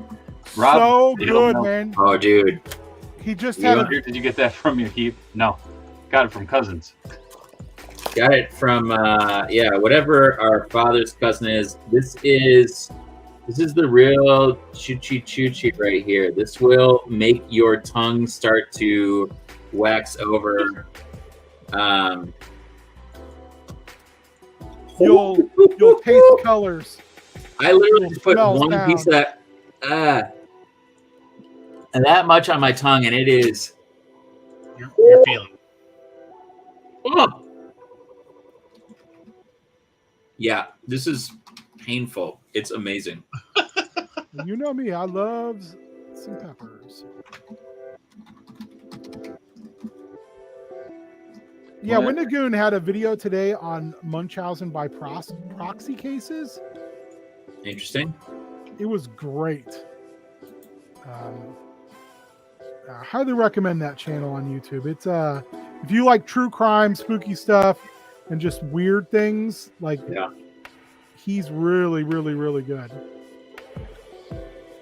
Rob, So you don't good, know. man. Oh, dude. He just You had wonder, did you get that from your heap? No, got it from cousins. Got it from whatever our father's cousin is. This is the real choo-choo right here. This will make your tongue start to wax over. You'll taste colors. I literally just put Smells one down. piece of that and that much on my tongue, and it is. You're feeling. Oh. Yeah, this is painful. It's amazing. You know me, I love some peppers. Yeah, Windigoon had a video today on Munchausen by proxy cases. Interesting. It was great. I highly recommend that channel on YouTube. It's if you like true crime, spooky stuff, and just weird things, like he's really, really, really good.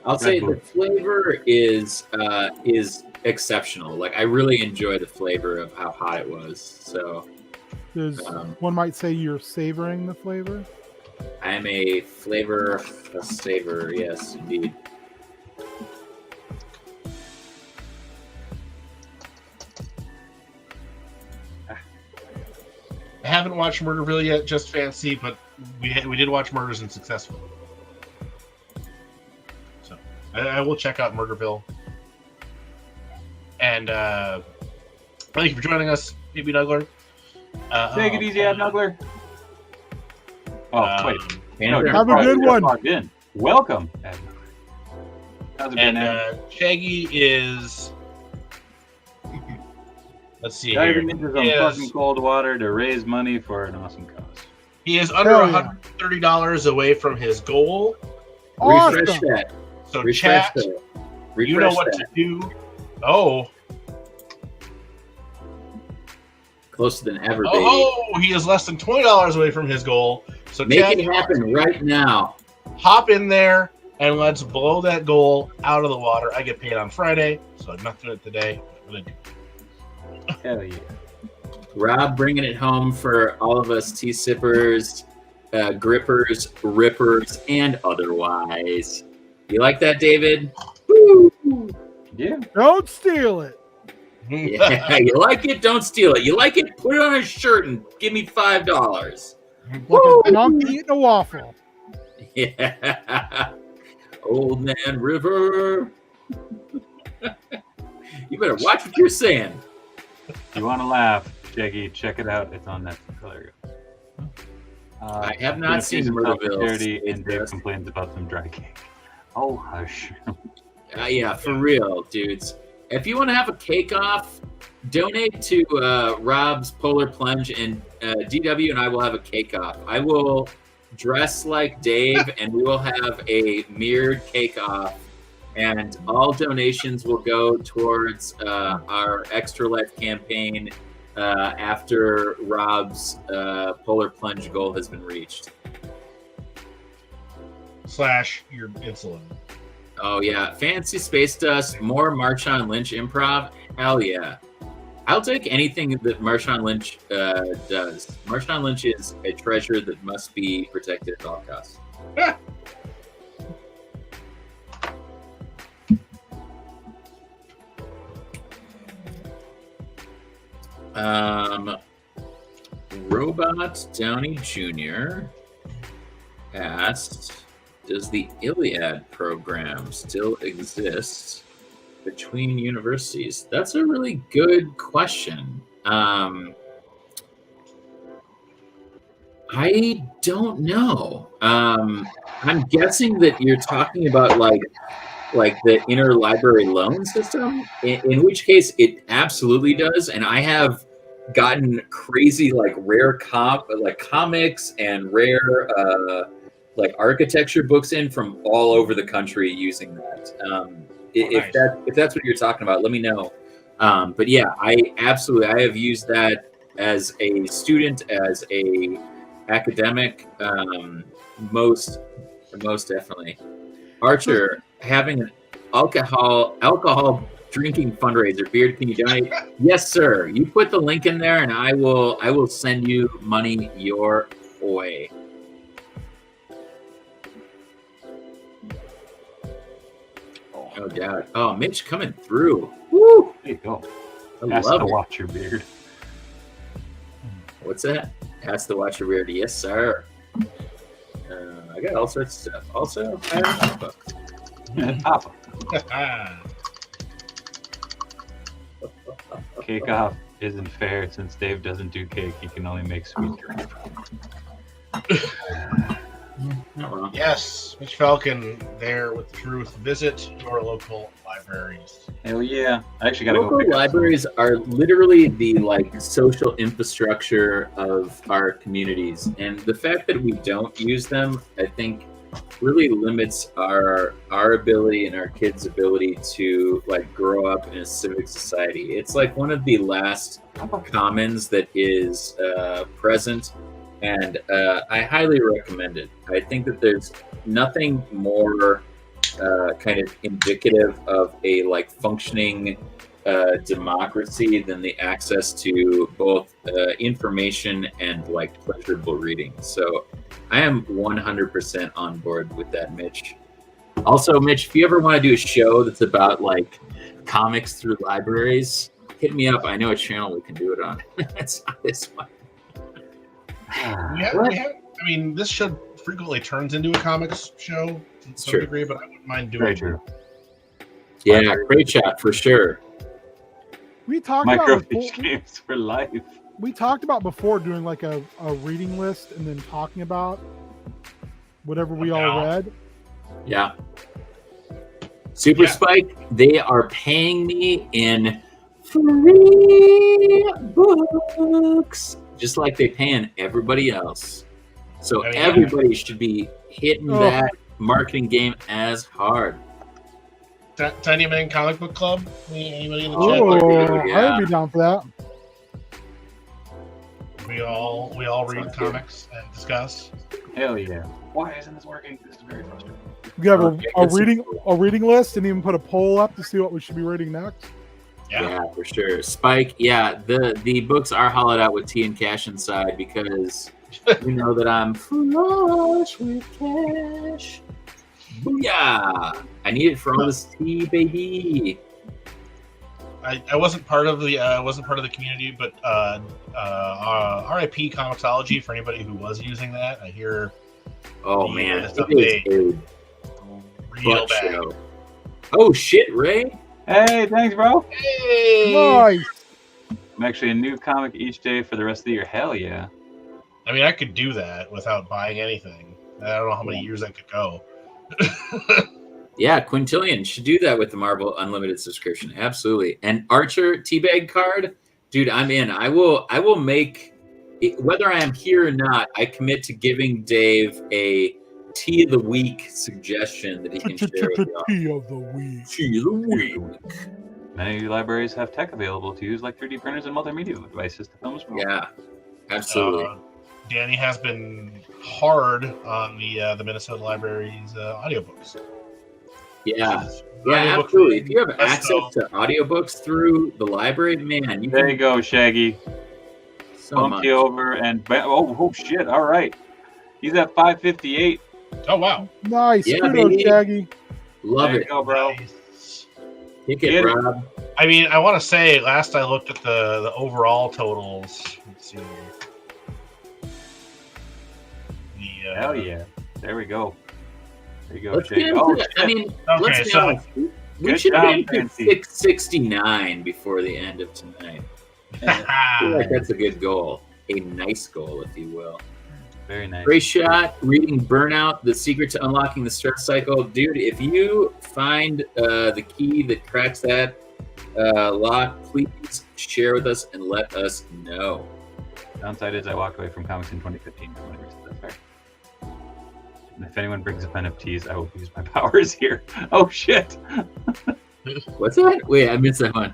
I'll say the flavor is exceptional. Like I really enjoy the flavor of how hot it was. So one might say you're savoring the flavor. I am a savor. Yes, indeed. I haven't watched Murderville yet, just fancy, but we did watch Murders and Successful. So I will check out Murderville. And thank you for joining us, Baby Nuggler. Take it easy, Ad Nuggler. Oh, wait. Have a good one. In. Welcome, Ad Nuggler. How's it been, And Shaggy is... Let's see diving here. into some fucking cold water to raise money for an awesome cause. He is under $130 away from his goal. Awesome. Refresh that. So Refresh chat, that. you know what to do. Oh. Closer than ever, baby. Oh, he is less than $20 away from his goal. So make chat, it happen right now. Hop in there and let's blow that goal out of the water. I get paid on Friday, so I'm not doing it today. I'm gonna do it. Hell yeah. Rob bringing it home for all of us tea sippers, grippers, rippers, and otherwise. You like that, David? Woo! Yeah. Don't steal it. Yeah, you like it? Don't steal it. You like it? Put it on a shirt and give me $5. Like a donkey eating a waffle. Yeah. Old Man River. You better watch what you're saying. If you want to laugh, Shaggy, check it out. It's on Netflix. There you go. I have not seen Murderville. And Dave complains about some dry cake. Oh, hush. Yeah, for real, dudes. If you want to have a cake off, donate to Rob's Polar Plunge, and DW and I will have a cake off. I will dress like Dave, and we will have a mirrored cake off. And all donations will go towards our Extra Life campaign after Rob's Polar Plunge goal has been reached. / your insulin. Oh, yeah. Fancy Space Dust, more Marshawn Lynch improv. Hell yeah. I'll take anything that Marshawn Lynch does. Marshawn Lynch is a treasure that must be protected at all costs. Robot Downey Jr. asked, does the Iliad program still exist between universities? That's a really good question. I don't know. I'm guessing that you're talking about like the interlibrary loan system, in which case it absolutely does. And I have gotten crazy like rare comics and rare like architecture books in from all over the country using that. If that's what you're talking about, let me know. But yeah, I have used that as a student, as a academic, most definitely. Archer, having an alcohol drinking fundraiser. Beard, can you donate? Yes, sir. You put the link in there, and I will send you money your way. No doubt. Oh, Mitch coming through. Woo! There you go. I love it. Watch your beard. What's that? Has to watch your beard. Yes, sir. I got all sorts of stuff. Also, I have a book. Papa. Cake off isn't fair since Dave doesn't do cake. He can only make sweet drink. Yes, Mitch Falcon there with the truth. Visit your local libraries. Hell yeah! I actually got to go Local pick up some. libraries are literally the social infrastructure of our communities, and the fact that we don't use them, I think, really limits our ability and our kids' ability to grow up in a civic society. It's like one of the last commons that is present, and I highly recommend it. I think that there's nothing more kind of indicative of a functioning democracy than the access to both information and pleasurable reading. So I am 100% on board with that, Mitch. Also, Mitch, if you ever want to do a show that's about comics through libraries, hit me up. I know a channel we can do it on. It's not this one. We have, I mean, this show frequently turns into a comics show to some degree, but I wouldn't mind doing it. Yeah, great shot for sure. We talked Microfiche games for life. We talked about before doing a reading list and then talking about whatever we all read. Yeah. Super Spike, they are paying me in free books, just like they paying everybody else. So everybody should be hitting that marketing game as hard. Tiny Meng Comic Book Club? Anybody in the chat? Oh, I would be down for that. We all read comics and discuss. Hell yeah! Why isn't this working? This is very frustrating. We have a reading list and even put a poll up to see what we should be reading next. Yeah, for sure. Spike, the books are hollowed out with tea and cash inside because you know that I'm flush with cash. Booyah! I need it for all this tea, baby. I wasn't part of the community, but RIP Comicsology for anybody who was using that. I hear. Oh man, it is real bad. Show. Oh shit, Ray! Hey, thanks, bro. Hey, nice. I'm actually a new comic each day for the rest of the year. Hell yeah! I mean, I could do that without buying anything. I don't know how many years I could go. Yeah, Quintillion should do that with the Marvel Unlimited subscription. Absolutely. And Archer Teabag card, dude, I'm in. I will make it, whether I am here or not, I commit to giving Dave a tea of the week suggestion that he can share with y'all. Tea of the week. Tea of the week. Many libraries have tech available to use, like 3D printers and multimedia devices to film as well. Yeah, absolutely. Danny has been hard on the Minnesota Library's audiobooks. Yeah, absolutely. If you have access to audiobooks through the library, man, there you go, Shaggy. Bump you over and oh shit! All right, he's at 558. Oh wow, nice. Yeah, kudos, Shaggy. Love there it, you go, bro. Nice. Kick it, Rob. I mean, I want to say last I looked at the overall totals. Let's see. Hell yeah! There we go. There you go. Let's get into it. I mean, let's be honest. We should have been to 669 before the end of tonight. I feel like that's a good goal. A nice goal, if you will. Very nice. Great shot. Reading Burnout, The Secret to Unlocking the Stress Cycle. Dude, if you find the key that cracks that lock, please share with us and let us know. Downside is I walked away from comics in 2015 for money reasons. That's fair. And if anyone brings up NFTs, I will use my powers here. Oh shit! What's that? Wait, I missed that one.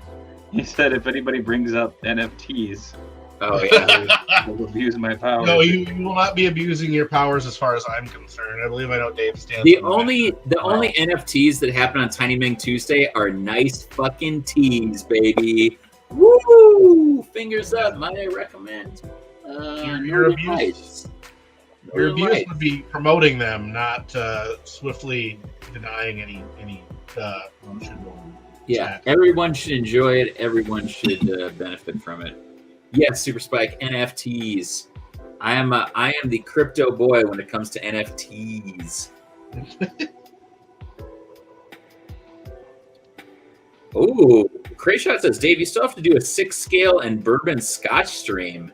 You said if anybody brings up NFTs, oh yeah, I will abuse my powers. No, you will not be abusing your powers as far as I'm concerned. I believe I know Dave stands. The only NFTs that happen on Tiny Meng Tuesday are nice fucking teas, baby. Woo! Fingers up, might I recommend? Your abuse. Your abuse would be promoting them, not swiftly denying any yeah, everyone should enjoy it. Everyone should benefit from it. Yes, Super Spike, NFTs. I am the crypto boy when it comes to NFTs. Oh, Crayshot says, Dave, you still have to do a 6-scale and bourbon scotch stream.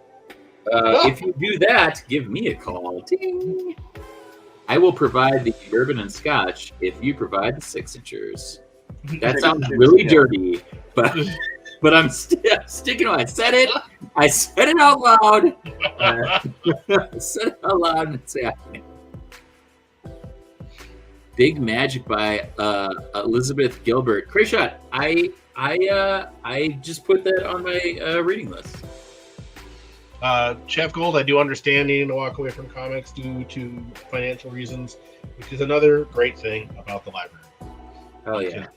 If you do that, give me a call. Ding. I will provide the bourbon and scotch if you provide the 6-inchers. That sounds really dirty, but I'm sticking to it. I said it out loud. I said it out loud, and it's happening. Big Magic by Elizabeth Gilbert. Crayshot, I just put that on my reading list. Chef Gold, I do understand needing to walk away from comics due to financial reasons, which is another great thing about the library. Hell yeah.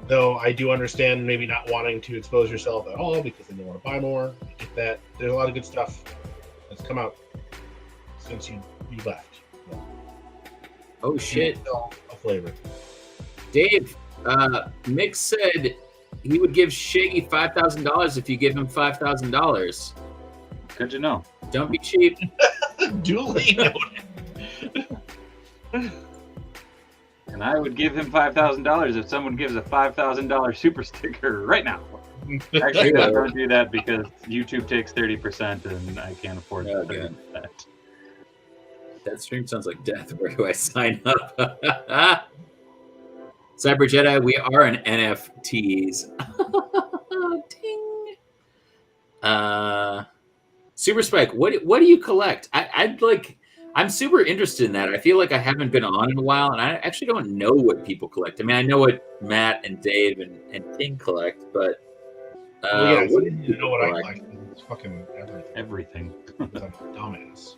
Though I do understand maybe not wanting to expose yourself at all because then you want to buy more. I get that. There's a lot of good stuff that's come out since you left. Oh shit. A flavor. Dave, Mick said he would give Shaggy $5,000 if you give him $5,000. Good to know. Don't be cheap. Duly noted. And I would give him $5,000 if someone gives a $5,000 super sticker right now. Actually, I don't do that because YouTube takes 30% and I can't afford that. That stream sounds like death. Where do I sign up? Cyber Jedi, we are an NFTs. Ding. Super Spike, what do you collect? I'm super interested in that. I feel like I haven't been on in a while, and I actually don't know what people collect. I mean, I know what Matt and Dave and Ting collect, but what do you know what I collect? It's fucking everything. I'm a dumbass.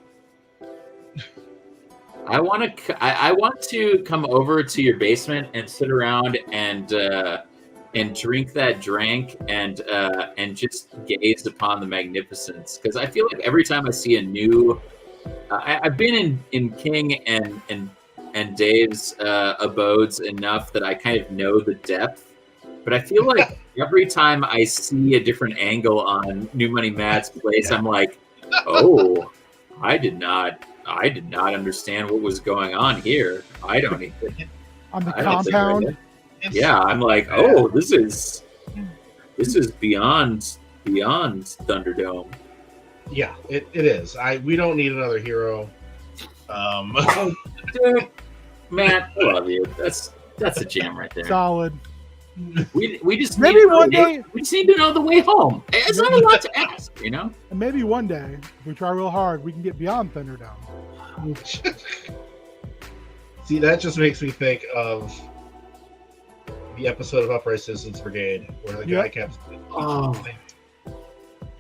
I want to come over to your basement and sit around and drink that drink and just gaze upon the magnificence, because I feel like every time I see a new I've been in King and Dave's abodes enough that I kind of know the depth, but I feel like every time I see a different angle on New Money Matt's place, I'm like, oh, I did not understand what was going on here. I don't even on the compound. Yeah, I'm like, oh, this is beyond Thunderdome. Yeah, it is. We don't need another hero. Dude, Matt, I love you. That's a jam right there. Solid. We just maybe one day we just need to know the way home. It's not a lot to ask, you know. And maybe one day, if we try real hard, we can get beyond Thunderdome. See, that just makes me think of the episode of Upright Citizens Brigade where the guy kept.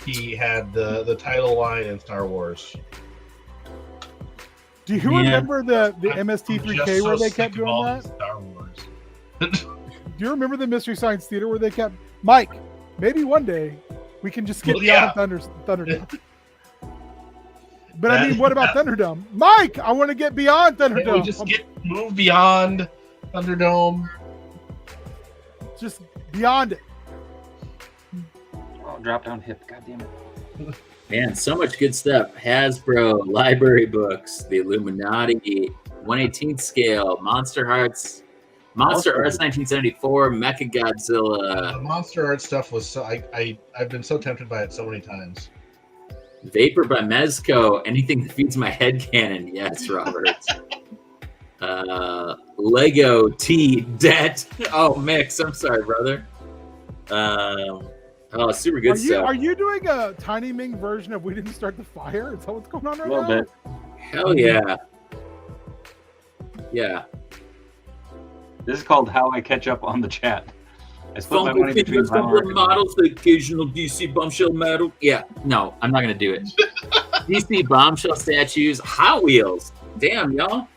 He had the title line in Star Wars. Do you remember the MST3K where they kept doing that? Star Wars. Do you remember the Mystery Science Theater where they kept Mike? Maybe one day we can just get beyond Thunderdome. But I mean, what about Thunderdome? Mike, I want to get beyond Thunderdome. We just move beyond Thunderdome. Just beyond it. Oh, drop down hip. God damn it. Man, so much good stuff. Hasbro, library books, the Illuminati, 1/18 scale, Monster Arts 1974, Mecha Godzilla. The Monster Art stuff was so I've been so tempted by it so many times. Vapor by Mezco, anything that feeds my headcanon. Yes, Robert. Lego T Debt. Oh, Mix. I'm sorry, brother. Oh, super good stuff. Are you doing a Tiny Ming version of We Didn't Start the Fire? Is that what's going on right now? A little bit. Hell yeah. Yeah. This is called How I Catch Up on the Chat. I split my money between models, the occasional DC bombshell model. Yeah, no, I'm not gonna do it. DC bombshell statues, Hot Wheels. Damn, y'all.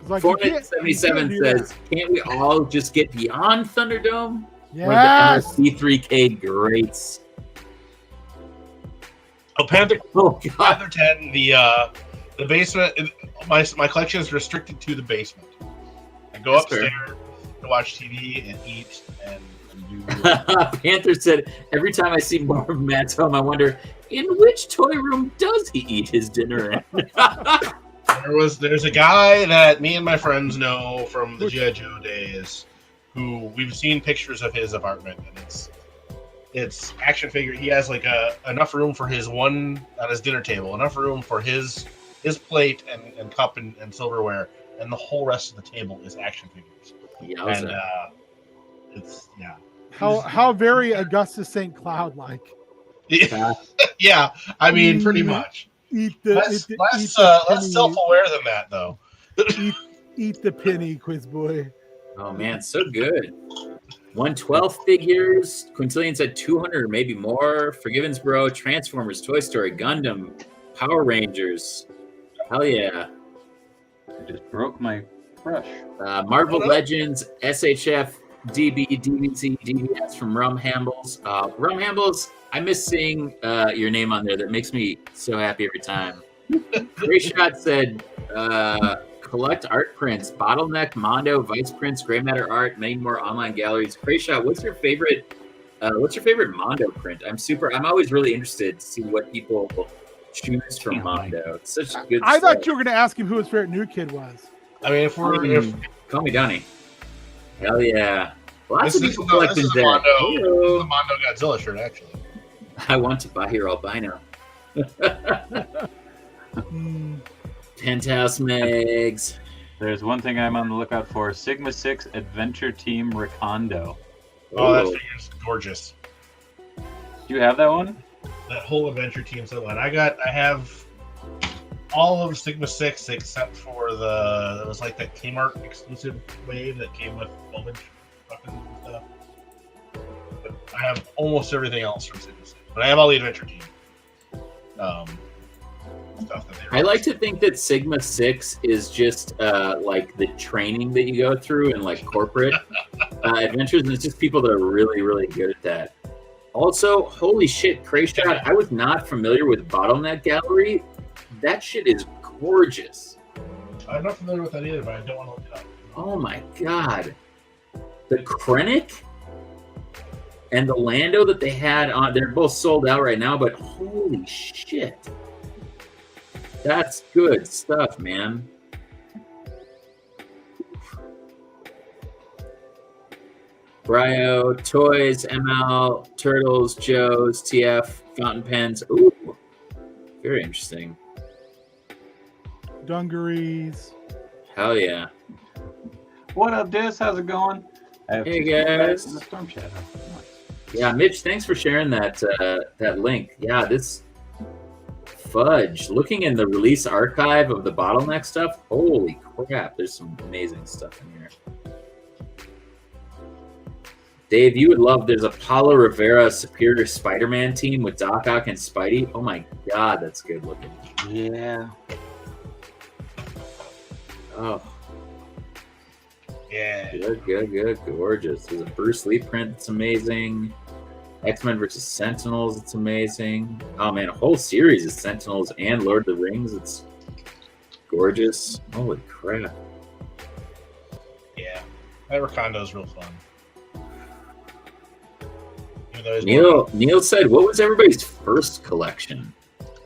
Like 477 says, "Can't we all just get beyond Thunderdome?" Yes. C3K greats. Oh, Panther! Oh, God. Panther 10. The basement. My collection is restricted to the basement. I go upstairs to watch TV and eat and do. Panther said, "Every time I see more of Matt's home, I wonder in which toy room does he eat his dinner in." There's a guy that me and my friends know from the G.I. Joe days, who we've seen pictures of his apartment, and it's action figure. He has like enough room for his one on his dinner table, enough room for his plate and cup and silverware, and the whole rest of the table is action figures. And it's How very Augustus St. Cloud like. Yeah, I mean, pretty much. Less self-aware than that, though. Eat the penny, quiz boy. Oh man, so good. 112 figures. Quintillion said 200 or maybe more. Forgiven's Bro, Transformers, Toy Story, Gundam, Power Rangers. Hell yeah. I just broke my brush. Marvel Legends, SHF, DB, DBZ, DBS from Rum Hambles. Rum Hambles, I miss seeing your name on there. That makes me so happy every time. Grayshot said, collect art prints, Bottleneck, Mondo, Vice Prints, Gray Matter Art, many more online galleries. Grayshot, what's your favorite Mondo print? I'm always really interested to see what people choose from Mondo. It's such good I stuff. thought you were going to ask him who his favorite new kid was. I mean, Call me Donnie. Hell yeah. Lots of people this collecting is that. a Mondo Godzilla shirt, actually. I want to buy here albino. Penthouse Megs. There's one thing I'm on the lookout for: Sigma 6 Adventure Team Recondo. Oh, that figure's gorgeous. Do you have that one? That whole Adventure Team set line. I have all of Sigma 6 except for it was like that Kmart exclusive wave that came with Bulbage fucking stuff. But I have almost everything else from Sigma 6. But I have all the Adventure Team stuff that they I like to think that Sigma 6 is just like the training that you go through in like corporate adventures, and it's just people that are really, really good at that. Also, holy shit, Crayshot, I was not familiar with Bottleneck Gallery. That shit is gorgeous. I'm not familiar with that either, but I don't want to look it up. Oh my god. The Krennic and the Lando that they had on, they're both sold out right now, but holy shit. That's good stuff, man. Bryo, Toys, ML, Turtles, Joe's, TF, Fountain Pens. Ooh, very interesting. Dungarees. Hell yeah. What up, Dis? How's it going? Hey, guys. In the Storm Chat. Yeah, Mitch, thanks for sharing that link. Yeah, this fudge. Looking in the release archive of the Bottleneck stuff, holy crap, there's some amazing stuff in here. Dave, you would love, there's a Paulo Rivera Superior Spider-Man team with Doc Ock and Spidey. Oh my god, that's good looking. Yeah. Oh. Yeah. Good. Gorgeous. There's a Bruce Lee print that's amazing. X-Men versus Sentinels, it's amazing. Oh man, a whole series of Sentinels and Lord of the Rings. It's gorgeous. Holy crap. Yeah. That Recondo's real fun. Neil said, what was everybody's first collection?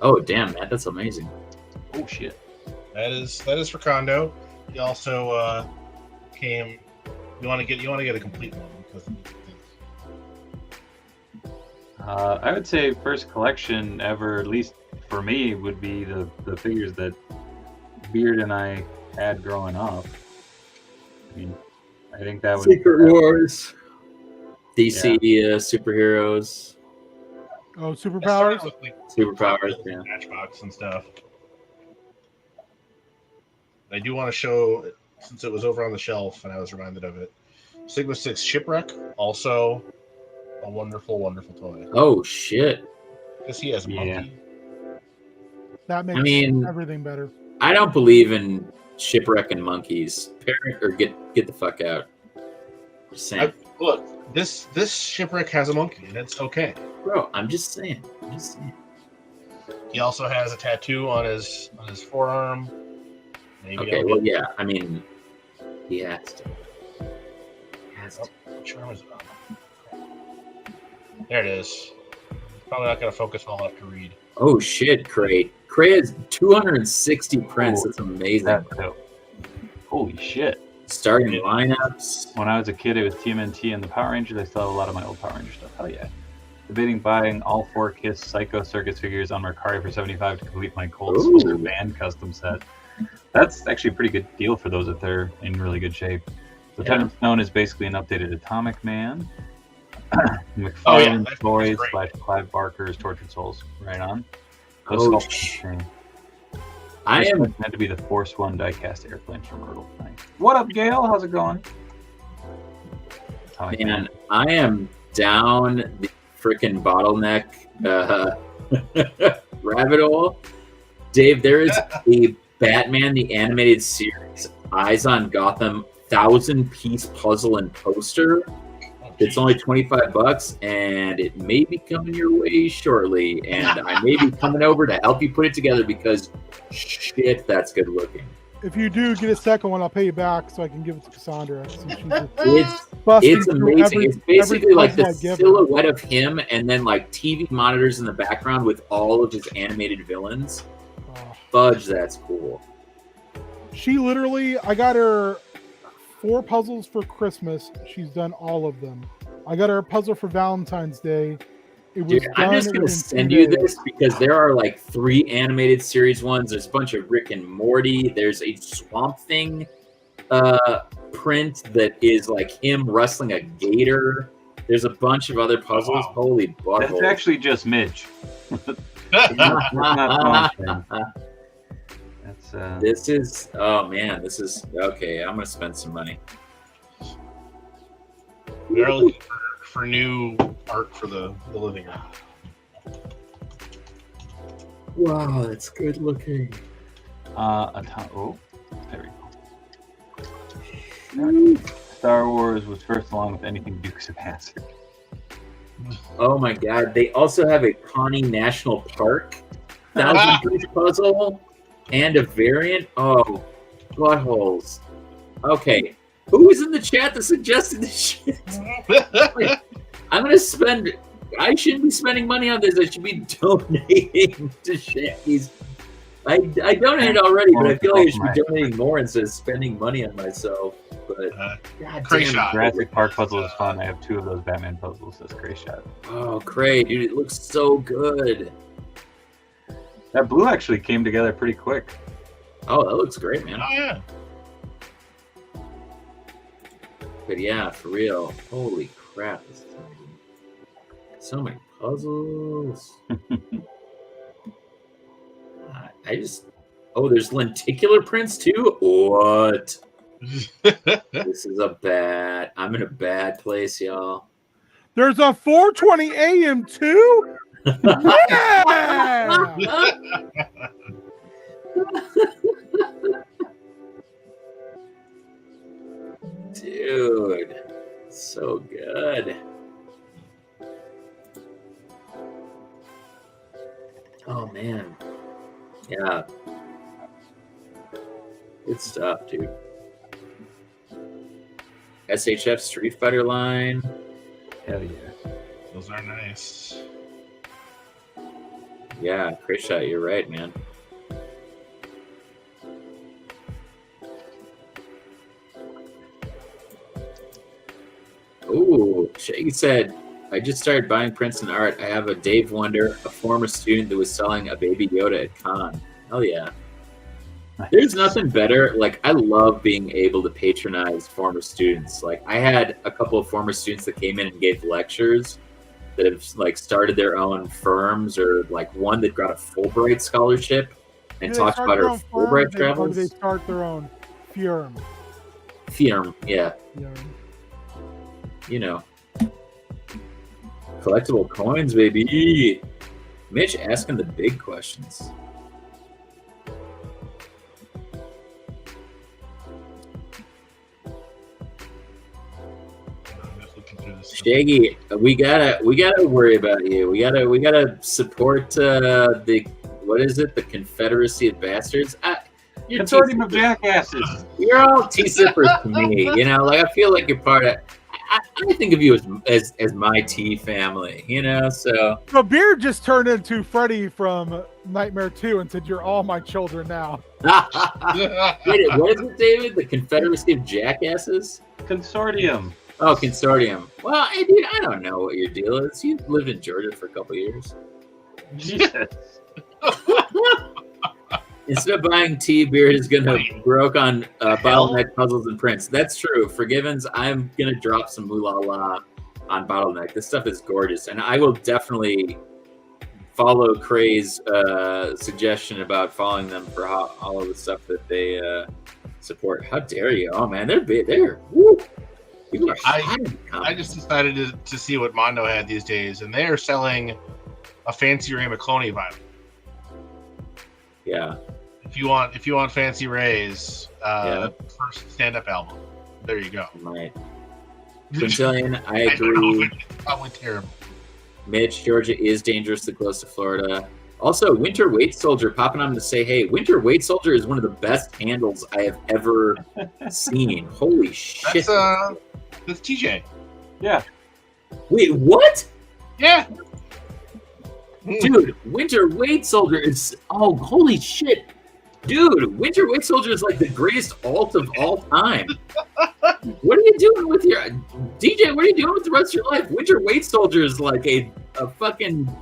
Oh damn, Matt, that's amazing. Oh shit. That is Recondo. He also came. You want to get a complete one because. I would say first collection ever, at least for me, would be the figures that Beard and I had growing up. I mean, I think that would Secret Wars, DC superheroes. Oh, superpowers. Superpowers, yeah. Matchbox and stuff. I do want to show, since it was over on the shelf and I was reminded of it, Sigma 6 Shipwreck, also a wonderful, wonderful toy. Oh shit! Because he has Monkey. That makes everything better. I don't believe in Shipwreck and monkeys. Parent or get the fuck out. Just saying. Look, this Shipwreck has a monkey and it's okay. Bro, I'm just saying. He also has a tattoo on his forearm. Maybe okay, well, yeah. I mean, he has to. Which arm is it on? There it is. Probably not going to focus well enough to read. Oh shit, Cray has 260 prints. That's amazing. That's dope. Holy shit. Starting lineups. When I was a kid, it was TMNT and the Power Rangers. I still have a lot of my old Power Ranger stuff. Hell yeah. Debating buying all 4 Kiss Psycho Circus figures on Mercari for $75 to complete my Cold Soldier Band custom set. That's actually a pretty good deal for those if they're in really good shape. Lieutenant Stone is basically an updated Atomic Man. McFarlane Toys / Clive Barker's Tortured Souls. Right on. I am meant to be the Force One diecast airplanes from Myrtle. Nice. What up, Gail? How's it going? Man, I am down the freaking bottleneck rabbit hole. Dave, there is a Batman the Animated Series Eyes on Gotham 1,000-piece puzzle and poster. It's only $25, and it may be coming your way shortly. And I may be coming over to help you put it together because shit, that's good looking. If you do get a second one, I'll pay you back so I can give it to Cassandra. It's amazing. It's basically like the silhouette of him and then like TV monitors in the background with all of his animated villains. Oh. Fudge, that's cool. She literally, I got her 4 puzzles for Christmas. She's done all of them. I got her a puzzle for Valentine's Day. Dude, I'm just going to send you this because there are like 3 animated series ones. There's a bunch of Rick and Morty. There's a Swamp Thing print that is like him wrestling a gator. There's a bunch of other puzzles. Wow. Holy butthole. That's actually just Midge. This is, oh man, this is, okay, I'm going to spend some money. We're looking for new art for the living room. Wow, that's good looking. Oh, there we go. Star Wars was first along with anything Dukes of Hazzard. Oh my god, they also have a Pawnee National Park 1,000-piece puzzle and a variant. Oh, buttholes. Okay. Who was in the chat that suggested this shit? I'm gonna spend. I shouldn't be spending money on this. I should be donating to Shaggy's. I donated already, but I feel like I should be donating more instead of spending money on myself. But God damn, Jurassic Park puzzle is fun. I have 2 of those Batman puzzles. That's great shot. Oh, great, dude! It looks so good. That blue actually came together pretty quick. Oh, that looks great, man. Oh yeah. But yeah, for real. Holy crap. This is so many puzzles. I just... Oh, there's lenticular prints too? What? This is a bad... I'm in a bad place, y'all. There's a 4:20 a.m. too? Yeah! Dude, so good. Oh man, yeah, good stuff, dude. SHF Street Fighter line. Hell yeah, those are nice. Yeah, great shot. You're right, man. Ooh, Shaggy said, I just started buying prints and art. I have a Dave Wonder, a former student that was selling a Baby Yoda at con. Hell yeah. There's nothing better. Like, I love being able to patronize former students. Like, I had a couple of former students that came in and gave lectures that have, like, started their own firms, or, like, one that got a Fulbright scholarship and talked about her Fulbright travels. Or do they start their own firm? Firm, yeah. You know, collectible coins, baby. Mitch asking the big questions. Shaggy, we gotta worry about you. We gotta support the, what is it? The Confederacy of Bastards. Consortium of Jackasses. You're all T-sippers to me. You know, like, I feel like you're part of. I think of you as my T family, you know. So Beard just turned into Freddy from Nightmare 2 and said, "You're all my children now." Wait, what is it, David? The Confederacy of Jackasses? Consortium. Oh, Consortium. Well, hey, dude, I don't know what your deal is. You lived in Georgia for a couple years. Jesus. Instead of buying tea, Beard is going to broke on Bottleneck Puzzles and Prints. That's true. For Givens, I'm going to drop some moolah on Bottleneck. This stuff is gorgeous. And I will definitely follow Cray's suggestion about following them for all of the stuff that they support. How dare you? Oh, man, they're big. Woo. People are I just decided to see what Mondo had these days, and they are selling a Fancy Ray McCloney vinyl. Yeah. If you want Fancy Ray's first stand-up album, there you go. Right. Quintillion, I agree. It's probably terrible. Mitch, Georgia is dangerously close to Florida. Also, Winter Weight Soldier popping on to say, hey, Winter Weight Soldier is one of the best handles I have ever seen. Holy shit. That's TJ. Yeah. Wait, what? Yeah. Dude, Winter Weight Soldier is... Oh, holy shit. Dude, Winter Weight Soldier is like the greatest alt of all time. What are you doing with your... DJ, what are you doing with the rest of your life? Winter Weight Soldier is like a fucking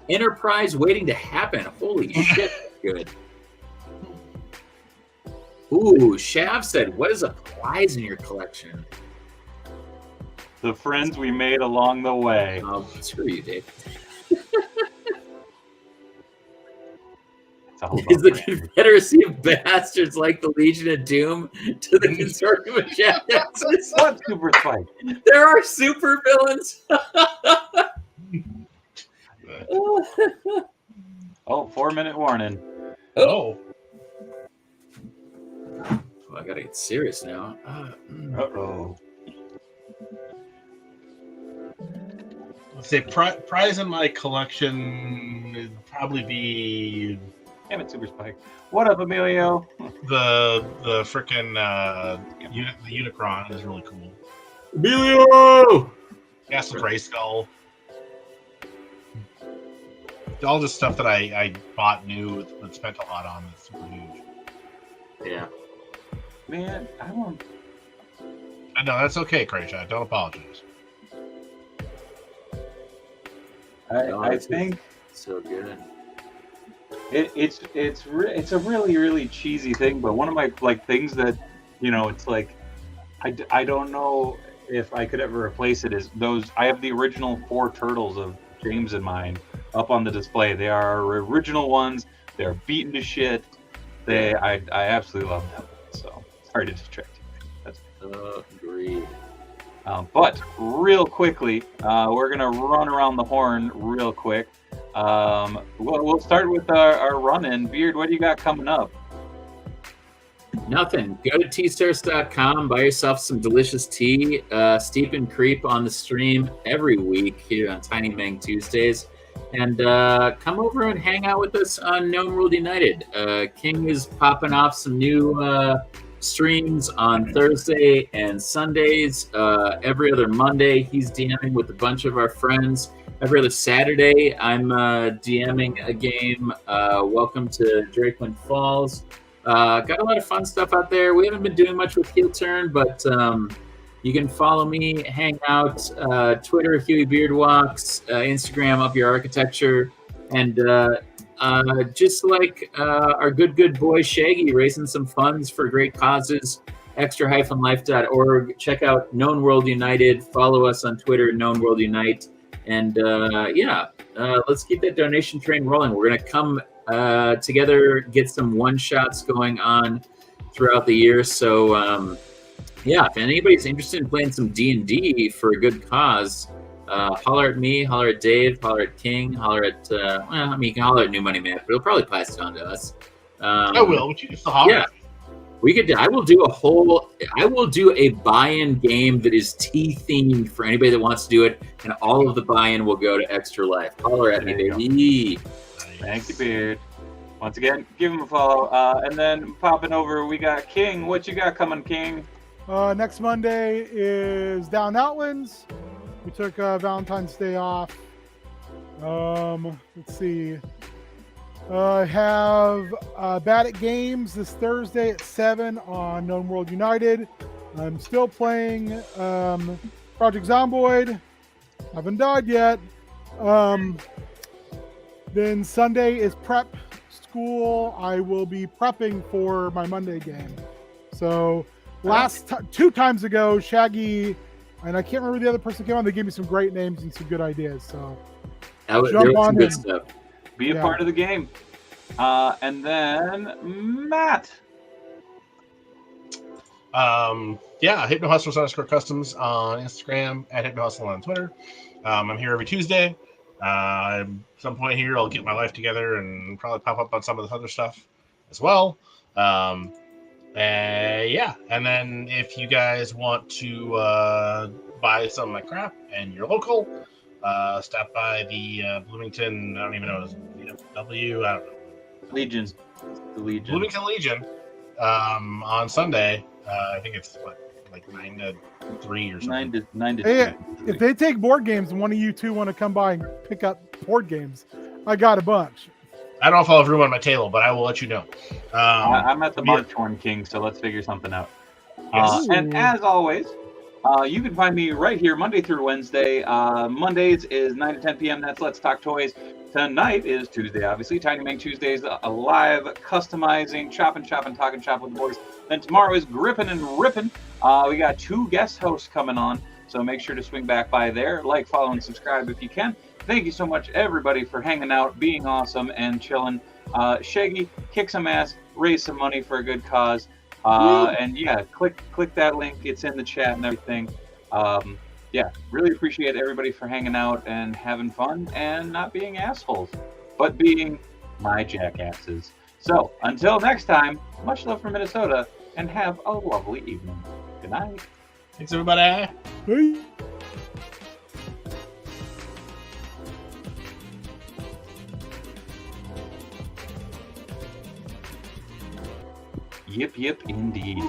enterprise waiting to happen. Holy shit. Good. Ooh, Shav said, what is a prize in your collection? The friends we made along the way. Oh, screw you, Dave. Is the Confederacy of Bastards like the Legion of Doom to the Consortium of Jackasses? What super spike? There are super villains. Oh, 4-minute warning. Oh. I gotta get serious now. Uh-oh. Let's say prize in my collection would probably be... Damn it, super spike. What up, Emilio? The frickin' the Unicron is really cool. Emilio! Castle Grayskull. All the stuff that I bought new and spent a lot on is super huge. Yeah. Man, I don't... No, that's okay, Krayshaw. Don't apologize. I think so good. It's a really cheesy thing, but one of my things that it's like I don't know if I could ever replace it is those. I have the original 4 turtles of James in mine up on the display. They are original ones. They're beaten to shit. I absolutely love them. So sorry to distract you. Agreed. But real quickly, we're gonna run around the horn real quick. We'll start with our run-in. Beard, what do you got coming up? Nothing. Go to teasters.com, buy yourself some delicious tea. Steep and Creep on the stream every week here on Tiny Meng Tuesdays. And come over and hang out with us on Gnome World United. King is popping off some new streams on Thursday and Sundays. Every other Monday, he's DMing with a bunch of our friends. Every other Saturday, I'm DMing a game. Welcome to Drakeland Falls. Got a lot of fun stuff out there. We haven't been doing much with Heel Turn, but you can follow me, hang out, Twitter, Huey Beard Walks, Instagram, Up Your Architecture, and just like our good boy Shaggy, raising some funds for great causes, extra-life.org. Check out Known World United. Follow us on Twitter, Known World Unite. And let's keep that donation train rolling. We're going to come together, get some one-shots going on throughout the year. So, if anybody's interested in playing some D&D for a good cause, holler at me, holler at Dave, holler at King, holler at, you can holler at New Money Matt, but he'll probably pass it on to us. I will, but you can still holler. Yeah. I will do a buy-in game that is tea themed for anybody that wants to do it, and all of the buy-in will go to Extra Life. Holler at me, baby. Thank you, Beard. Once again, give him a follow. And then popping over, we got King. What you got coming, King? Next Monday is Down Outlands. We took Valentine's Day off. Let's see. I have Bad at Games this Thursday at 7 on Known World United. I'm still playing Project Zomboid. Haven't died yet. Then Sunday is Prep school, I will be prepping for my Monday game. So two times ago, Shaggy and I can't remember the other person came on. They gave me some great names and some good ideas. So there was some good stuff. Be a part of the game. And then Matt. HypnoHustlers_customs on Instagram, at HypnoHustle on Twitter. I'm here every Tuesday. At some point here, I'll get my life together and probably pop up on some of this other stuff as well. And then if you guys want to buy some of my crap and you're local, stop by the Bloomington, I don't even know, is it W? I don't know. Legion. The Legion. Bloomington Legion on Sunday. I think it's like 9 to 3 or something. 9 to hey, 2. If they take board games and one of you two want to come by and pick up board games, I got a bunch. I don't know if I'll have room on my table, but I will let you know. I'm at the March Horn King, so let's figure something out. And as always, you can find me right here Monday through Wednesday. Mondays is 9 to 10 p.m. That's Let's Talk Toys. Tonight is Tuesday, obviously. Tiny Meng Tuesdays, a live customizing, talking shop with the boys. Then tomorrow is Grippin' and Rippin'. We got 2 guest hosts coming on, so make sure to swing back by there. Like, follow, and subscribe if you can. Thank you so much, everybody, for hanging out, being awesome, and chilling. Shaggy, kick some ass, raise some money for a good cause. And yeah, click that link. It's in the chat and everything. Really appreciate everybody for hanging out and having fun and not being assholes, but being my jackasses. So until next time, much love from Minnesota, and have a lovely evening. Good night. Thanks, everybody. Hey. Yip, indeed.